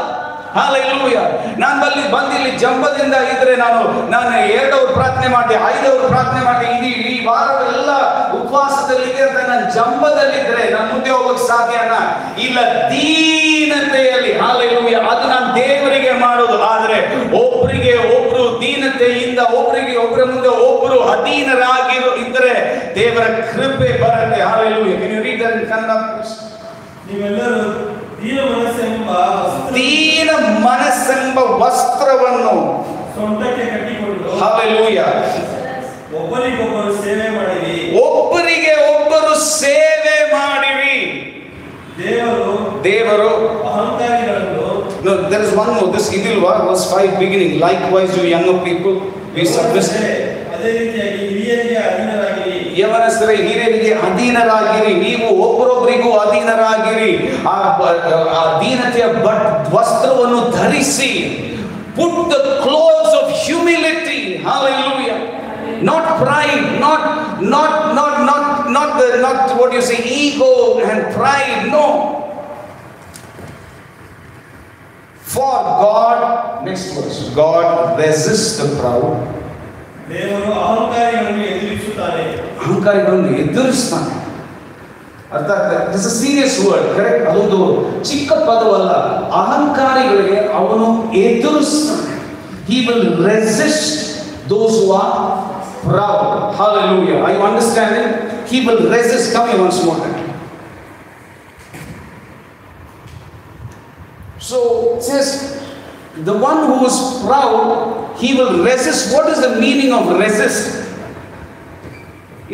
Hallelujah. ನಾನು ಬಂದಿಲ್ಲಿ ಜಂಬದಿಂದ ಇದ್ರೆ ನಾನು 2 hour ಪ್ರಾರ್ಥನೆ ಮಾಡಿದೆ, 5 ಅವರ್ ಪ್ರಾರ್ಥನೆ ಮಾಡಿದೆ, ಈ ವಾರವೆಲ್ಲ ಉಪವಾಸದಲ್ಲಿದೆ ಅಂತ ನಾನು ಜಂಬದಲ್ಲಿದ್ರೆ ನಾನು ಮುಂದೆ ಹೋಗಕ್ಕೆ ಸಾಧ್ಯನಾ? ಇಲ್ಲ. ದೀನತೆಯಲ್ಲಿ. Hallelujah. ಅದು ನಾನು ದೇವರಿಗೆ ಮಾಡೋದು. ಆದ್ರೆ ಒಬ್ರು ದೀನತೆ ದೀನತೆಯಿಂದ ಒಬ್ಬರಿಗೆ ಒಬ್ಬರ ಮುಂದೆ ಒಬ್ಬರು ಅಧೀನರಾಗಿರೋ ಇದ್ದರೆ ದೇವರ ಕೃಪೆ ಬರುತ್ತೆ. Hallelujah. Can you read that in Kannada, please? ನೀವೆಲ್ಲರೂ ದೀನ ಮನಸ್ಸೆಂಬ ವಸ್ತ್ರವನ್ನು ಸೊಂಟಕ್ಕೆ ಕಟ್ಟಿಕೊಂಡು Hallelujah. ಒಬ್ಬರಿಗೊಬ್ಬರು ಸೇವೆ ಮಾಡಿರಿ. ಒಬ್ಬರಿಗೆ ಒಬ್ಬರು ಸೇವೆ ಮಾಡಿರಿ. ದೇವರು ಅಹಂಕಾರಿಗಳನ್ನು No, there is one more. This idilva verse 5 beginning. Likewise, you younger people, be submissive. ಅದೇ ರೀತಿಯಾಗಿ ಹಿರಿಯರಿಗೆ ಅಧೀನರಾಗಿರಿ. ಯವನಸ್ಥರೇ ಹಿರಿಯರಿಗೆ ಅಧೀನರಾಗಿರಿ. ನೀವು ಒಬ್ಬರೊಬ್ಬರಿಗೂ ಅಧೀನರಾಗಿರಿ. ಆ ದೀನತೆಯ ವಸ್ತ್ರವನ್ನು ಧರಿಸಿ. Put the clothes of humility. Hallelujah. Not pride, not what you say, ego and pride. No. For God, next verse, God resists the proud. ದೇವರು ಅಹಂಕಾರಿಗಳನ್ನು ಎದುರಿಸುತ್ತಾನೆ. ಅಹಂಕಾರಿಗಳನ್ನು ಎದುರಿಸ್ತಾನೆ. ಅರ್ಥ ಆಗ್ತದೆ? This is serious word, correct? ಅದೊಂದು ಚಿಕ್ಕ ಪದವಲ್ಲ. ಅಹಂಕಾರಿಗಳಿಗೆ ಅವನು ಎದುರಿಸ್ತಾನೆ. He will resist those who are proud. Hallelujah. Are you understanding? He will resist. Come here once more. So it says, the one who is proud, he will resist. What is the meaning of resist?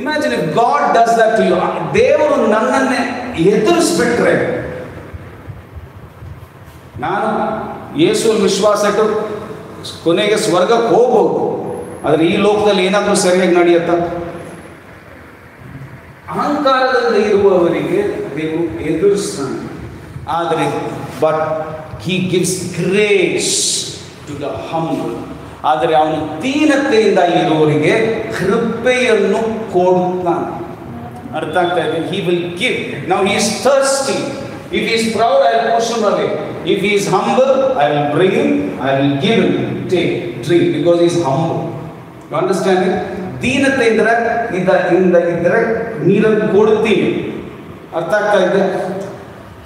Imagine if God does that to you. ದೇವರು ನನ್ನನ್ನೇ ಎದುರಿಸ್ಬಿಟ್ರೆ, ನಾನು ಯೇಸುವಿನ ವಿಶ್ವಾಸ ಇಟ್ಟು ಕೊನೆಗೆ ಸ್ವರ್ಗಕ್ಕೆ ಹೋಗ್ಬೋದು. ಆದರೆ ಈ ಲೋಕದಲ್ಲಿ ಏನಾದರೂ ಸರಿಯಾಗಿ ನಡೆಯುತ್ತಾ? ಅಹಂಕಾರದಲ್ಲಿ ಇರುವವರಿಗೆ ದೇವರು ಎದುರಿಸ್ತಾನೆ. ಆದರೆ but he gives grace to the humble. ಆದರೆ ಅವನು ದೀನತೆಯಿಂದ ಇರುವವರಿಗೆ ಕೃಪೆಯನ್ನು ಕೊಡುತ್ತಾನೆ. ಅರ್ಥ ಆಗ್ತಾ ಇದೆ? He will give. Now he is thirsty. If he is proud, I will push him away. If he is humble, I will bring him, I will give him, take, drink, because he is humble. You understand it? ದೀನತೆ ಇದ್ದರೆ ಇದ್ದರೆ ನೀರನ್ನು ಕೊಡ್ತೀನಿ. ಅರ್ಥ ಆಗ್ತಾ ಇದೆ?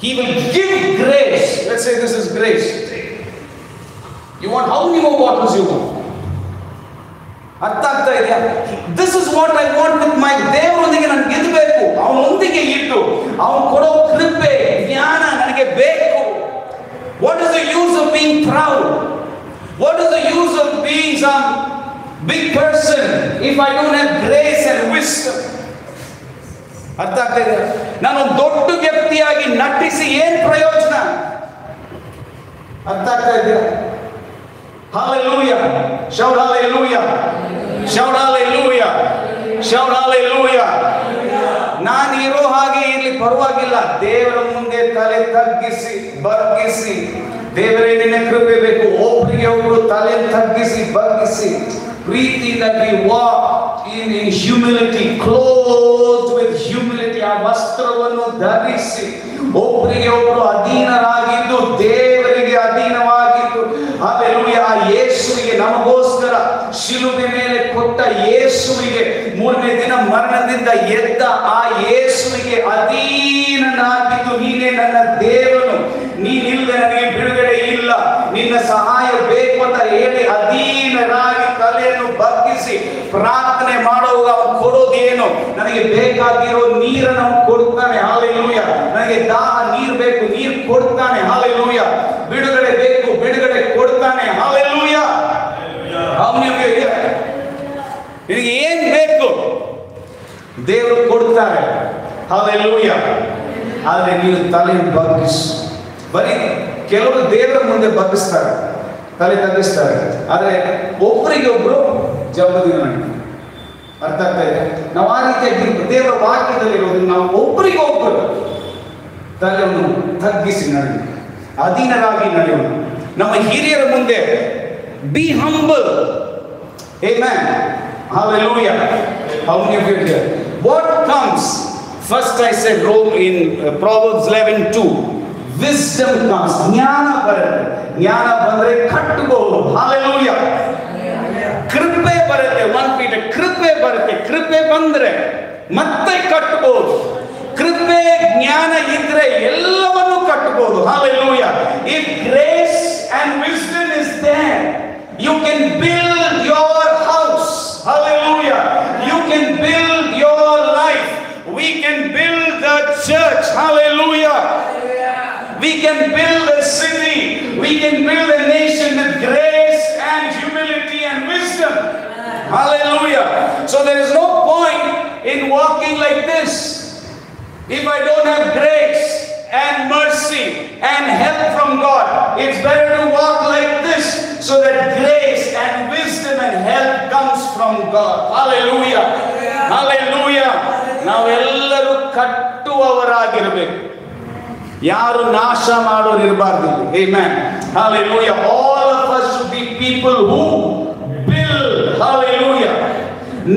He will give grace. Let's say this is grace. You want how many more bottles you want? ಅರ್ಥ ಆಗ್ತಾ ಇದೆಯಾ? This is what I want with my ದೇವರೊಂದಿಗೆ ನಾನು ಗೆಲ್ಲಬೇಕು. ಅವನೊಂದಿಗೆ ಇಟ್ಟು ಅವನು ಕೊಡೋ ಕೃಪೆ ಜ್ಞಾನ ನನಗೆ ಬೇಕು. What is the use of being proud? What is the use of being some big person if I don't have grace and wisdom? ಅರ್ಥ ಆಗ್ತಾ ಇದೆ? ನಾನು ದೊಡ್ಡ ವ್ಯಕ್ತಿಯಾಗಿ ನಟಿಸಿ ಏನ್ ಪ್ರಯೋಜನ? ಅರ್ಥ ಆಗ್ತಾ ಇದೆಯಾ? Hallelujah. Shout hallelujah. Shout hallelujah. Shout hallelujah. ನಾನು ಇರೋ ಹಾಗೆ ಇರಲಿ ಪರವಾಗಿಲ್ಲ. ದೇವರ ಮುಂದೆ ತಲೆ ತಗ್ಗಿಸಿ ಬಗ್ಗಿಸಿ, ದೇವರೇ ನಿನ್ನ ಕೃಪೆ ಬೇಕು. ಒಬ್ಬರಿಗೆ ಒಬ್ಬರು ತಲೆ ತಗ್ಗಿಸಿ ಬಗ್ಗಿಸಿ ಪ್ರೀತಿಯಿಂದ we walk in humility, clothed with humility. ಆ ವಸ್ತ್ರವನ್ನು ಧರಿಸಿ ಒಬ್ಬರಿಗೆ ಒಬ್ಬರು ಅಧೀನರಾಗಿದ್ದು ದೇವರಿಗೆ ಅಧೀನವಾಗಿದ್ದು, ಹಲ್ಲೆಲೂಯಾ, ಆ ಯೇಸುವಿಗೆ ನಮಗೋಸ್ಕರ ಶಿಲುಬೆ ಮೇಲೆ ಕೊಟ್ಟ ಯೇಸುವಿಗೆ, ಮೂರನೇ ದಿನ ಮರಣದಿಂದ ಎದ್ದ ಆ ಯೇಸುವಿಗೆ ಅಧೀನನಾಗಿದ್ದು, ನೀನೇ ನನ್ನ ದೇವನು, ನೀನಿಲ್ಲದೆ ನನಗೆ ಬಿಡುಗಡೆ ಇಲ್ಲ, ನಿನ್ನ ಸಹಾಯ ಬೇಕು ಅಂತ ಹೇಳಿ ಅಧೀನರಾಗಿ ತಲೆಯನ್ನು ಬಗ್ಗಿಸಿ ಪ್ರಾರ್ಥನೆ ಮಾಡುವಾಗ ಅವನು ಕೊಡೋದೇನು? ನನಗೆ ಬೇಕಾಗಿರೋ ನೀರನ್ನು ಅವನು ಕೊಡ್ತಾನೆ. ಹಲ್ಲೆಲೂಯಾ. ನನಗೆ ದಾಹ ನೀರು ಬೇಕು, ನೀರು ಕೊಡ್ತಾನೆ. ಹಲ್ಲೆಲೂಯಾ. ಬಿಡುಗಡೆ ಬೇಕು, ಬಿಡುಗಡೆ ಕೊಡ್ತಾನೆ. ಹಲ್ಲೆಲೂಯಾ. ನಿನಗೆ ಏನ್ ಬೇಕು ದೇವರು ಕೊಡ್ತಾರೆ. ಹಲ್ಲೆಲೂಯಾ. ಆದ್ರೆ ನೀನು ತಲೆಯನ್ನು ಬಗ್ಗಿಸು. ಬರೀ ಕೆಲವರು ದೇವರ ಮುಂದೆ ಬಗ್ಗಿಸ್ತಾರೆ, ತಲೆ ತಗ್ಗಿಸ್ತಾರೆ, ಆದ್ರೆ ಒಬ್ಬರಿಗೆ ಒಬ್ರು ಜವಾಬ್ದಾರಿ ಮಾಡಿ. ಅರ್ಥ ಆಗ್ತಾ ಇದೆ? ನಾವು ಆ ರೀತಿಯಾಗಿ ದೇವರ ವಾಕ್ಯದಲ್ಲಿರೋದು, ನಾವು ಒಬ್ಬರಿಗೆ ಒಬ್ಬರು ತಲೆಯನ್ನು ತಗ್ಗಿಸಿ ನಡೆಯೋಣ, ಅಧೀನರಾಗಿ ನಡೆಯೋಣ. ನಮ್ಮ ಹಿರಿಯರ ಮುಂದೆ be humble. Amen. Hallelujah. How many of you here? What comes? First I said Rome in Proverbs 11:2. Wisdom comes. ಜ್ಞಾನ ಬರುತ್ತೆ. ಜ್ಞಾನ ಬಂದ್ರೆ ಕಟ್ಟಬಹುದು. Hallelujah. ಕೃಪೆ ಬರುತ್ತೆ. 1 Peter ಕೃಪೆ ಬರುತ್ತೆ. ಕೃಪೆ ಬಂದ್ರೆ ಮತ್ತೆ ಕಟ್ಟಬಹುದು. ಕೃಪೆ ಜ್ಞಾನ ಇದ್ರೆ ಎಲ್ಲವನ್ನೂ ಕಟ್ಟಬಹುದು. Hallelujah. If grace and wisdom is there, you can build your can build a city, we can build a nation with grace and humility and wisdom. Hallelujah. So there is no point in walking like this if I don't have grace and mercy and help from God. It's better to walk like this so that grace and wisdom and help comes from God. Hallelujah. Hallelujah. ನಾವೆಲ್ಲರೂ ಕಟ್ಟುವವರಾಗಿರಬೇಕು, ಯಾರು ನಾಶ ಮಾಡೋರು ಇರಬಾರ್ದು. Amen. Hallelujah. All of us should be people who build. Hallelujah.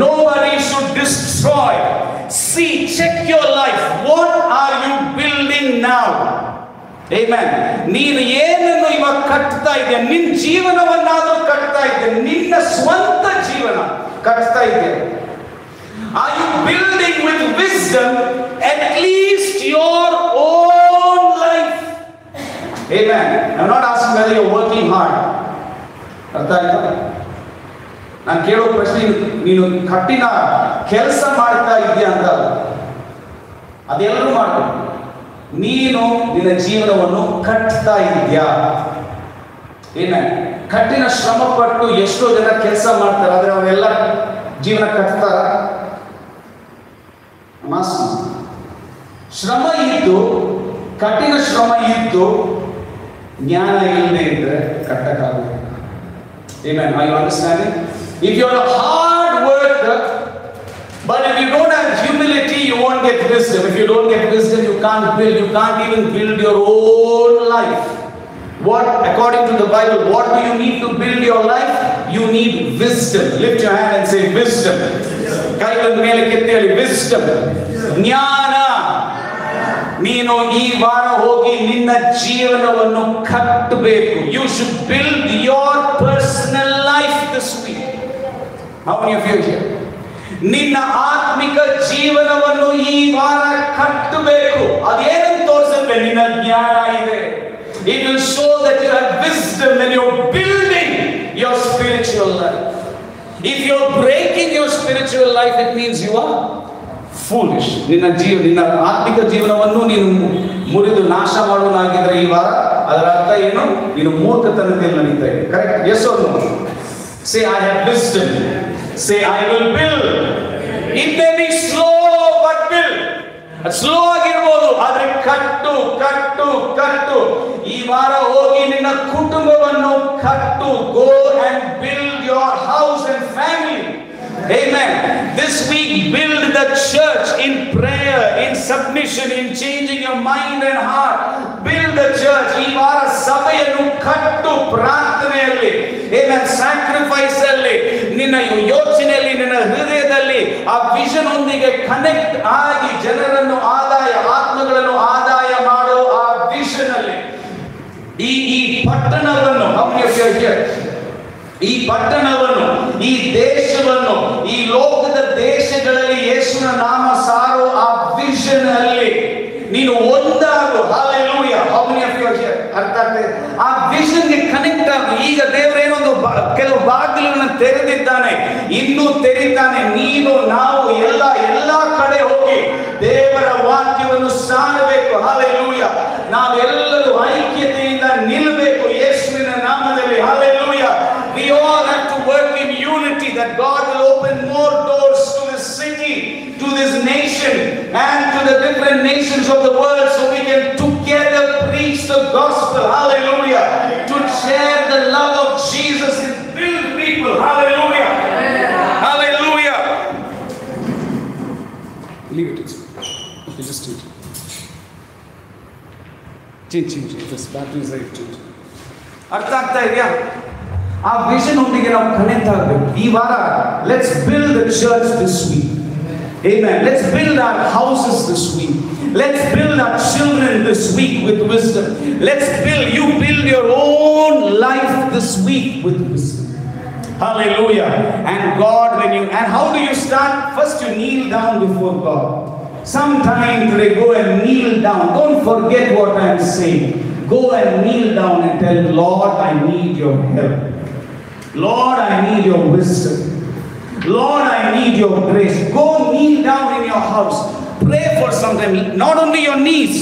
Nobody should destroy. See, check your life. What are you building now? Amen. ನೀನು ಏನನ್ನು ಇವಾಗ ಕಟ್ತಾ ಇದೆಯಾ? ನಿನ್ನ ಜೀವನವನ್ನಾದರೂ ಕಟ್ತಾ ಇದೆಯಾ? ನಿನ್ನ ಸ್ವಂತ ಜೀವನ ಕಟ್ತಾ ಇದೆಯಾ? Are you building with wisdom at least your own life? Amen. I'm not asking whether you're working hard. ಅರ್ಥ ಆಯ್ತಾ? ನಾನು ಕೇಳೋ ಪ್ರಶ್ನೆ, ನೀನು ಕಟ್ಟಿನ ಕೆಲಸ ಮಾಡ್ತಾ ಇದೆಯಾ ಅಂತ. ಅದೆಲ್ಲರೂ ಮಾಡ್ಬೇಕು. ನೀನು ನಿನ್ನ ಜೀವನವನ್ನು ಕಟ್ತಾ ಇದೆಯಾ? Amen. ಕಠಿಣ ಶ್ರಮ ಪಟ್ಟು ಎಷ್ಟೋ ಜನ ಕೆಲಸ ಮಾಡ್ತಾರೆ, ಆದ್ರೆ ಅವರೆಲ್ಲ ಜೀವನ ಕಟ್ತಾರ? ಶ್ರಮ ಇದ್ದು, ಕಠಿಣ ಶ್ರಮ ಇದ್ದು ಜ್ಞಾನ ಇಲ್ಲದೆ ಇದ್ರೆ ಕಟ್ಟಕ್ಕಾಗುತ್ತೆ. Amen. Are you understanding? If you're a hard worker, but if you don't have humility, you won't get wisdom. If you don't get wisdom, you can't build. You can't even build your own life. What, according to the Bible, what do you need to build your life? You need wisdom. Lift your hand and say wisdom. ಕೈಗಳ ಮೇಲೆ ಕೆತ್ತಿ ಹೇಳಿ wisdom. ಜ್ಞಾನ. ನೀನು ಈ ವಾರ ಹೋಗಿ ನಿನ್ನ ಜೀವನವನ್ನು ಕಟ್ಟಬೇಕು. You should build your personal life this week. How many of you are here? ನಿನ್ನ ಆತ್ಮಿಕ ಜೀವನವನ್ನು ಈ ವಾರ ಕಟ್ಟಬೇಕು. ಅದೇನಂತ ತೋರಿಸುತ್ತೆ? ನಿನ್ನ ಜ್ಞಾನ ಇದೆ. It will show that you have wisdom when you're building your spiritual life. If you're breaking your spiritual life, it means you are foolish. ನಿನ್ನ ಆತ್ಮಿಕ ಜೀವನವನ್ನು ನೀನು ಮುರಿದು ನಾಶ ಮಾಡುವನಾಗಿದ್ರೆ ಈ ವಾರ, ಅದರ ಅರ್ಥ ಏನು? ನೀನು ಮೂರ್ಖತನದಲ್ಲಿ ನಡೀತಾ ಇದೆ. Correct? Yes or no? Say, I have wisdom. Say, I will build. It may be slow, but build. Slow ಆಗಿರ್ಬೋದು, ಆದ್ರೆ ಕಟ್ಟು ಕಟ್ಟು ಕಟ್ಟು. ಈ ವಾರ ಹೋಗಿ ನಿನ್ನ ಕುಟುಂಬವನ್ನು ಕಟ್ಟು. Go and build your house and family. Amen. This week build the church in prayer, in submission, in changing your mind and heart. Build the church. ಈ ವಾರ ಸಭೆಯನ್ನು ಕಟ್ಟು ಪ್ರಾರ್ಥನೆಯಲ್ಲಿ. Amen. Sacrifice ಅಲ್ಲಿ, ನಿನ್ನ ಯೋಚನೆಯಲ್ಲಿ, ನಿನ್ನ ಹೃದಯದಲ್ಲಿ ಆ ವಿಷನ್ ಒಂದಿಗೆ ಕನೆಕ್ಟ್ ಆಗಿ ಜನರನ್ನು ಆತ್ಮಗಳನ್ನು ಆದಾಯ ಮಾಡೋ ಆ ವಿಷನ್ ಅಲ್ಲಿ ಈ ಪಟ್ಟಣವನ್ನು, ಈ ಪಟ್ಟಣವನ್ನು, ಈ ದೇಶವನ್ನು, ಈ ಲೋಕದ ದೇಶಗಳಲ್ಲಿ ಯೇಸುವಿನ ನಾಮ ಸಾರೋ ಆ ವಿಷನ್ ಅಲ್ಲಿ ನೀನು ಒಂದಾಗು. Hallelujah. How many of you are here? ಅರ್ಥ ಆಗ್ತದೆ? ಆ ವಿಷನ್ ಗೆ ಕನೆಕ್ಟ್ ಆಗು. ಈಗ ದೇವರೇನೊಂದು ಕೆಲವು ಬಾಗಿಲನ್ನು ತೆರೆದಿದ್ದಾನೆ, ಇನ್ನೂ ತೆರೀತಾನೆ. ನೀನು ನಾವು ಎಲ್ಲ ಕಡೆ ಹೋಗಿ ದೇವರ ವಾಕ್ಯವನ್ನು ಸಾರಬೇಕು. Hallelujah. ನಾವೆಲ್ಲರೂ ಐಕ್ಯತೆಯಿಂದ ನಿಲ್ಲಬೇಕು ಯೇಸುವಿನ ನಾಮದಲ್ಲಿ. Hallelujah. We all have to work in unity, that God will open more doors to this city, to this nation, and to the different nations of the world, so we can together preach the gospel. Hallelujah. To share the love of Jesus and build people. Hallelujah. Hallelujah. Leave it. Okay, just change. This battery is right. Change. ಅರ್ಥ ಆಗ್ತಾ ಇದೆಯಾ? ಆ vision ಒಂದಿಗೆ ನಾವು connect ಆಗಬೇಕು. ಈ ವಾರ let's build the church this week. Amen. Let's build our houses this week. Let's build our children this week with wisdom. You build your own life this week with wisdom. Hallelujah. And how do you start? First you kneel down before God. Sometime today go and kneel down. Don't forget what I am saying. Go and kneel down and tell Lord, I need your help. Lord, I need your wisdom. Lord, I need your grace. Go kneel down in your house. Pray for something. Not only your knees.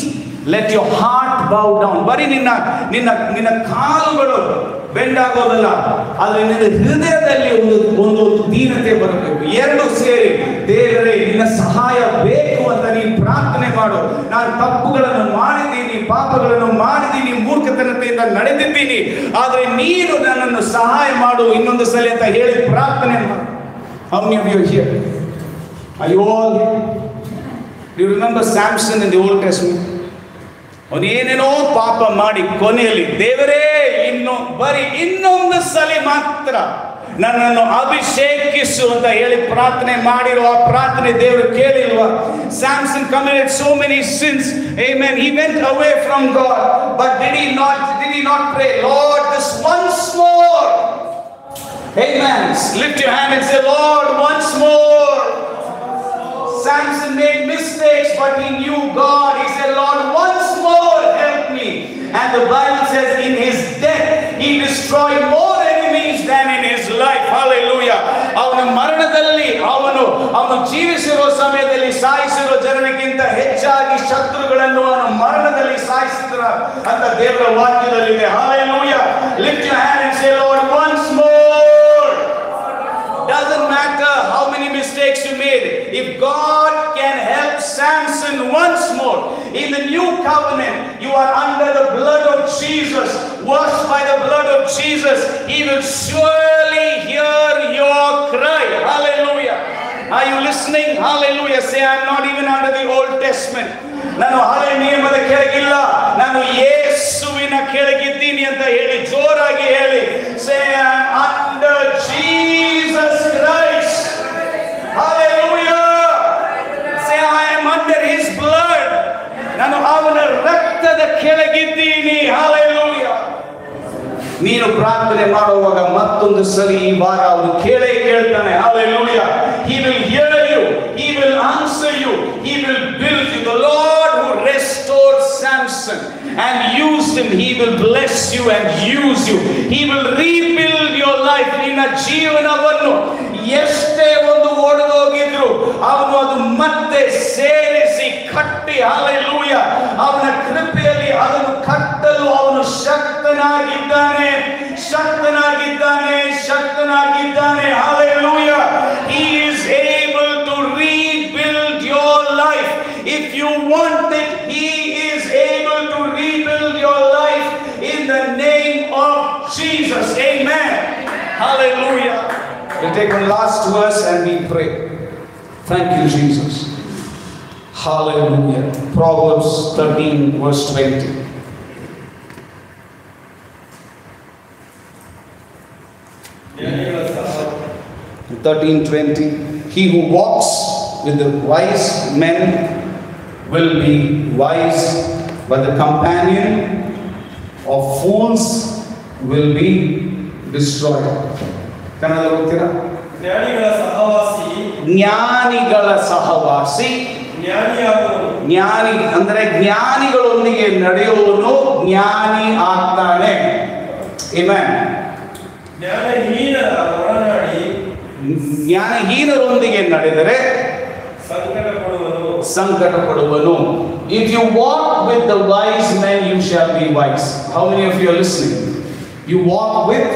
Let your heart bow down. ಬರೀ ನಿನ್ನ ನಿನ್ನ ನಿನ್ನ ಕಾಲುಗಳು bend ಆಗೋದಲ್ಲ, ಆದ್ರೆ ನಿನ್ನ ಹೃದಯದಲ್ಲಿ ಒಂದು ದೀನತೆ ಬರಬೇಕು. ಎರಡು ಸೇರಿ ದೇವರೇ ನಿನ್ನ ಸಹಾಯ ಬೇಕು ಅಂತ ನೀನು ಪ್ರಾರ್ಥನೆ ಮಾಡು. ನಾನು ತಪ್ಪುಗಳನ್ನು ಮಾಡಿದ್ದೀನಿ, ಪಾಪಗಳನ್ನು ಮಾಡಿದ್ದೀನಿ, ಮೂರ್ಖತನತೆಯಿಂದ ನಡೆದಿದ್ದೀನಿ, ಆದ್ರೆ ನೀನು ನನ್ನನ್ನು ಸಹಾಯ ಮಾಡು ಇನ್ನೊಂದು ಸಲ ಅಂತ ಹೇಳಿ ಪ್ರಾರ್ಥನೆ ಮಾಡು. How many of you are here? Are you all here? Do you remember Samson in the Old Testament? ಅವನು ಏನೇನೋ ಪಾಪ ಮಾಡಿ ಕೊನೆಯಲ್ಲಿ ದೇವರೇ ಬರೀ ಇನ್ನೊಂದು ಸಲ ಮಾತ್ರ ನನ್ನನ್ನು ಅಭಿಷೇಕಿಸು ಅಂತ ಹೇಳಿ ಪ್ರಾರ್ಥನೆ ಮಾಡಿರುವ ಆ ಪ್ರಾರ್ಥನೆ ದೇವರು ಕೇಳಿಲ್ವಾ? Samson committed so many sins. Amen. He went away from God, but did he not pray, Lord, this once more? Amen. Lift your hand and say, Lord, once more. Samson made mistakes, but he knew God. He said, Lord, once more help me. And the Bible says in his death he destroyed more enemies than in his life. Hallelujah. ಅವನ ಮರಣದಲ್ಲಿ ಅವನು ಜೀವಿಸಿರುವ ಸಮಯದಲ್ಲಿ ಸಾಯಿಸಿರುವ ಜನರಿಗಿಂತ ಹೆಚ್ಚಾಗಿ ಶತ್ರುಗಳನ್ನು ಅವನ ಮರಣದಲ್ಲಿ ಸಾಯಿಸಿದ್ರ ಅಂತ ದೇವರ ವಾಕ್ಯದಲ್ಲಿದೆ. Hallelujah. Lift your hand and say, Lord, once more. Doesn't matter how many mistakes you made. If God can help Samson once more, in the new covenant, you are under the blood of Jesus, washed by the blood of Jesus. He will surely hear your cry. Hallelujah. Are you listening? Hallelujah. Say, I'm not even under the Old Testament. ನಾನು ಹಳೆ ನಿಯಮದ ಕೆಳಗಿಲ್ಲ, ನಾನು ಯೇಸುವಿನ ಕೆಳಗಿದ್ದೀನಿ ಅಂತ ಹೇಳಿ ಜೋರಾಗಿ ಹೇಳಿ. Say, I'm under Jesus Christ. Hallelujah. Say, I am under his blood. ನಾನು ಅವನ ರಕ್ತದ ಕೆಳಗಿದ್ದೀನಿ. Hallelujah. ನೀನು ಪ್ರಾರ್ಥನೆ ಮಾಡುವಾಗ ಮತ್ತೊಂದು ಸಲ ಈ ವಾರ ಅವನು ಕೇಳ್ತಾನೆ. Hallelujah. He will hear you. He will answer you. He will build you. The Lord who restored Samson and used him, he will bless you and use you. He will rebuild your life. ನಿನ್ನ ಜೀವನವನ್ನು ಎಷ್ಟೇ ಒಂದು ಓಡೋಗಿದ್ರು ಅವನು ಅದು ಮತ್ತೆ ಸೇರಿಸಿ ಕಟ್ಟಿ, Hallelujah, ಅವನ ಕೃಪೆಯಲ್ಲಿ ಅದನ್ನು ಕಟ್ಟಲು ಅವನು ಶಕ್ತನಾಗಿದ್ದಾನೆ. Hallelujah. He is able to rebuild your life. If you want it, he is able to rebuild your life in the name of Jesus. Amen. Hallelujah. We'll take one last verse and we pray. Thank you, Jesus. Hallelujah. Proverbs 13 verse 20. 13:20. He who walks with the wise men will be wise, but the companion of fools will be destroyed. Kannada ಓದ್ತೀರಾ? ಜ್ಞಾನಿಗಳ ಸಹವಾಸಿ ಜ್ಞಾನಿ ಅಂದ್ರೆ ಜ್ಞಾನಿಗಳೊಂದಿಗೆ ನಡೆಯುವವನು ಜ್ಞಾನಿ ಆಗ್ತಾನೆ. Amen. ಜ್ಞಾನಹೀನರೊಂದಿಗೆ ನಡೆದರೆ ಸಂಕಟ ಪಡುವನು. If you walk with the wise men, you shall be wise. How many of you are listening? You walk with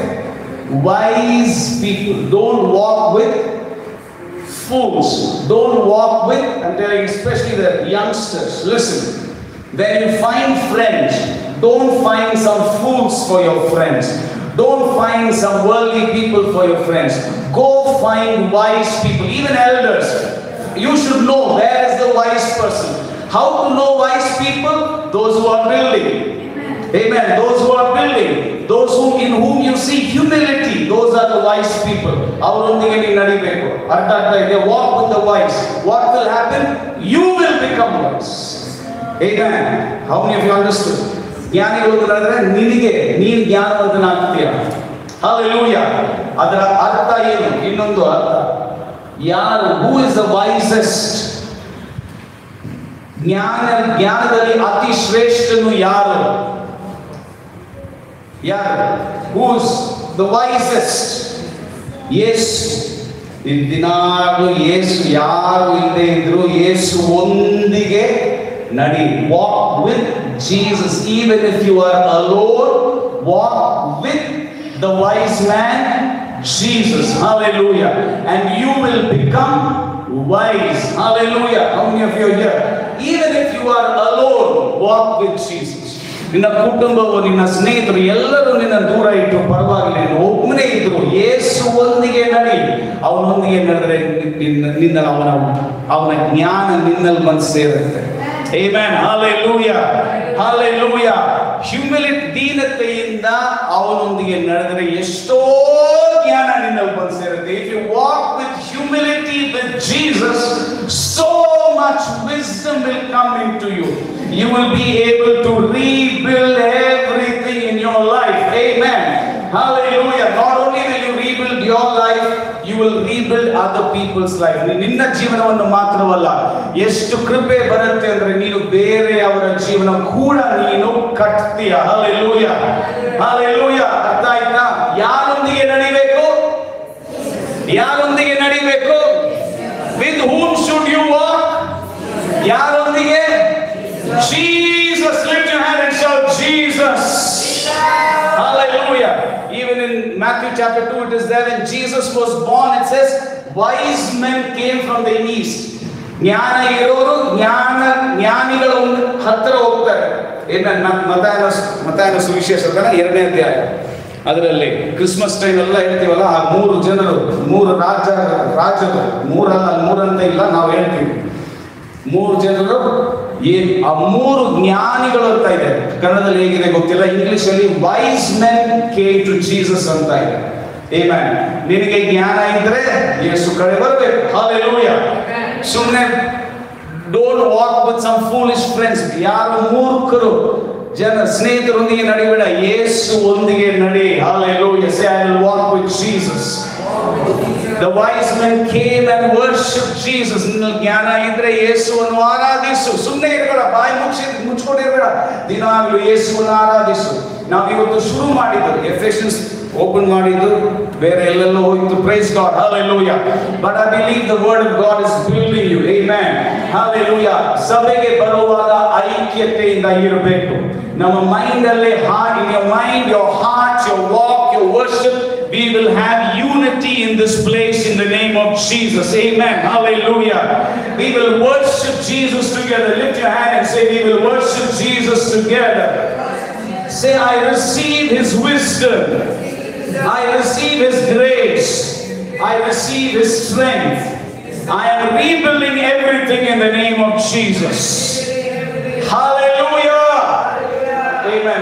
wise people. Don't walk with fools. Don't walk with, I'm telling especially the youngsters, listen. When you find friends, don't find some fools for your friends. Don't find some worldly people for your friends. Go find wise people, even elders. You should know where is the wise person. How to know wise people? Those who are building. Amen. Those who are building. Those in whom you see humility. Those are the wise people. ಅವರೊಂದಿಗೆ ನೀನು ನಡಿಬೇಕು. ಅರ್ಥ ಇದೆ? Walk with the wise. What will happen? You will become wise. Amen. How many of you understood? ಜ್ಞಾನಿಗಳು ನಡೆದ್ರೆ ನೀನು ಜ್ಞಾನವಂತನಾಗ್ತೀಯ. Hallelujah. ಅದರ ಅರ್ಥ ಏನು? ಇನ್ನೊಂದು ಅರ್ಥ, ಯಾರು ಹೂ ಇಸ್ ದ ವೈಸೆಸ್ಟ್? ಜ್ಞಾನದಲ್ಲಿ ಅತಿ ಶ್ರೇಷ್ಠನು ಯಾರು? Who is the wisest? ಯೇಸು. ದಿನಾಗಲೂ ಯೇಸು, ಯಾರು ಇಲ್ಲದೆ ಇದ್ರು ಯೇಸು ಒಂದಿಗೆ ನಡಿ. Walk with Jesus. Even if you are alone, walk with the wise man, Jesus. Hallelujah. And you will become wise. Hallelujah. How many of you are here? Even if you are alone, walk with Jesus. ನಿನ್ನ ಕುಟುಂಬವು, ನಿನ್ನ ಸ್ನೇಹಿತರು ಎಲ್ಲರೂ ನಿನ್ನ ದೂರ ಇಟ್ಟು ಪರವಾಗಿಲ್ಲ, ನೀನು ಒಬ್ಬನೇ ಇದ್ರು ಯೇಸುವೊಂದಿಗೆ ನಡಿ. ಅವನೊಂದಿಗೆ ನಡೆದ್ರೆ ನಿನ್ನ ಅವನ ಜ್ಞಾನ ನಿನ್ನಲ್ಲಿ ಬಂದು ಸೇರುತ್ತೆ. Amen. Hallelujah. Hallelujah. Humility, ದೀನತೆಯಿಂದ ಅವನೊಂದಿಗೆ ನಡೆದರೆ ಎಷ್ಟೋ ಜ್ಞಾನ ನಿನ್ನಲ್ಲಿ ಬಂದು ಸೇರುತ್ತೆ. If you walk with humility with Jesus, so much wisdom will come into you. You will be able to rebuild everything in your life. Amen. Hallelujah. Not only will you rebuild your life, you will rebuild other people's life. ನಿನ್ನ ಜೀವನವನ್ನು ಮಾತ್ರವಲ್ಲ, ಎಷ್ಟು ಕೃಪೆ ಬರುತ್ತೆ ಅಂದ್ರೆ ನೀನು ಬೇರೆಯವರ ಜೀವನ ಕೂಡ ನೀನು ಕಟ್ತೀಯ. Hallelujah. Hallelujah. ಅರ್ಥ ಆಯ್ತಾ? ಯಾರೊಂದಿಗೆ ನಡಿಬೇಕು? ಯಾರೊಂದಿಗೆ ನಡಿಬೇಕು? With whom should you walk? ಯಾರೊಂದಿಗೆ? Jesus. Lift your hand and shout Jesus. Hallelujah. Even in Matthew chapter 2 it is there, when Jesus was born, it says wise men came from the east. ಜ್ಞಾನ ಇರೋರು ಜ್ಞಾನಿಗಳು ಹತ್ತಿರ ಹೋಗ್ತಾರೆ. ಮತ್ತಾಯನ ಸುವಿಶೇಷದ 2ನೇ ಅಧ್ಯಾಯ, ಅದರಲ್ಲಿ Christmas time ಎಲ್ಲ ಹೇಳ್ತೀವಲ್ಲ, ಆ 3 ಜನರು, 3 ರಾಜರು, 3 ಅಂತ ಇಲ್ಲ, ನಾವು ಹೇಳ್ತೀವಿ 3 ಜನರು, ಆ 3 ಜ್ಞಾನಿಗಳು ಅಂತ ಇದೆ. ಕನ್ನಡದಲ್ಲಿ ಹೇಗಿದೆ ಗೊತ್ತಿಲ್ಲ, ಇಂಗ್ಲಿಷ್ ಅಲ್ಲಿ wise men came to Jesus ಅಂತ ಇದೆ. Amen. ನಿನಗೆ ಜ್ಞಾನ ಇದ್ರೆ ಯೇಸು ಕಡೆ ಬರಬೇಕು. Hallelujah. ಸುಮ್ಮನೆ don't walk with some foolish friends. ಯಾರು ಮೂರ್ಖರು ಸ್ನೇಹಿತರೊಂದಿಗೆ ನಡಿಬೇಡ, ಯೇಸು ಒಂದಿಗೆ ನಡಿ. Hallelujah. Say, I will walk with Jesus. The wise men came and worshipped Jesus. ನಿನ್ನ ಜ್ಞಾನ ಇದ್ರೆ ಯೇಸುವನ್ನು ಆರಾಧಿಸು. ಸುಮ್ಮನೆ ಇರಬೇಡ, ಬಾಯಿ ಮುಚ್ಕೊಂಡಿರಬೇಡ, ದಿನಾಗಲೂ ಯೇಸುವನ್ನು ಆರಾಧಿಸು. ನಾವಿವತ್ತು ಶುರು ಮಾಡಿದ್ದು ಎಫೆಷನ್ಸ್ ಓಪನ್ ಮಾಡಿದ್ದು, ಬೇರೆ ಎಲ್ಲೆಲ್ಲೋ ಹೋಯ್ತು. Praise God. Hallelujah. But I believe the word of God is building you. Amen. Hallelujah. ಸಭೆಗೆ ಬರುವಾಗ ಐಕ್ಯತೆಯಿಂದ ಇರಬೇಕು. ನಮ್ಮ ಮೈಂಡ್ ಅಲ್ಲೇ, in your mind, your heart, your walk, your worship, we will have unity in this place in the name of Jesus. Amen. Hallelujah. We will worship Jesus together. Lift your hand and say, we will worship Jesus together. Say, I receive His wisdom. I receive His grace. I receive His strength. I am rebuilding everything in the name of Jesus. Hallelujah. Amen.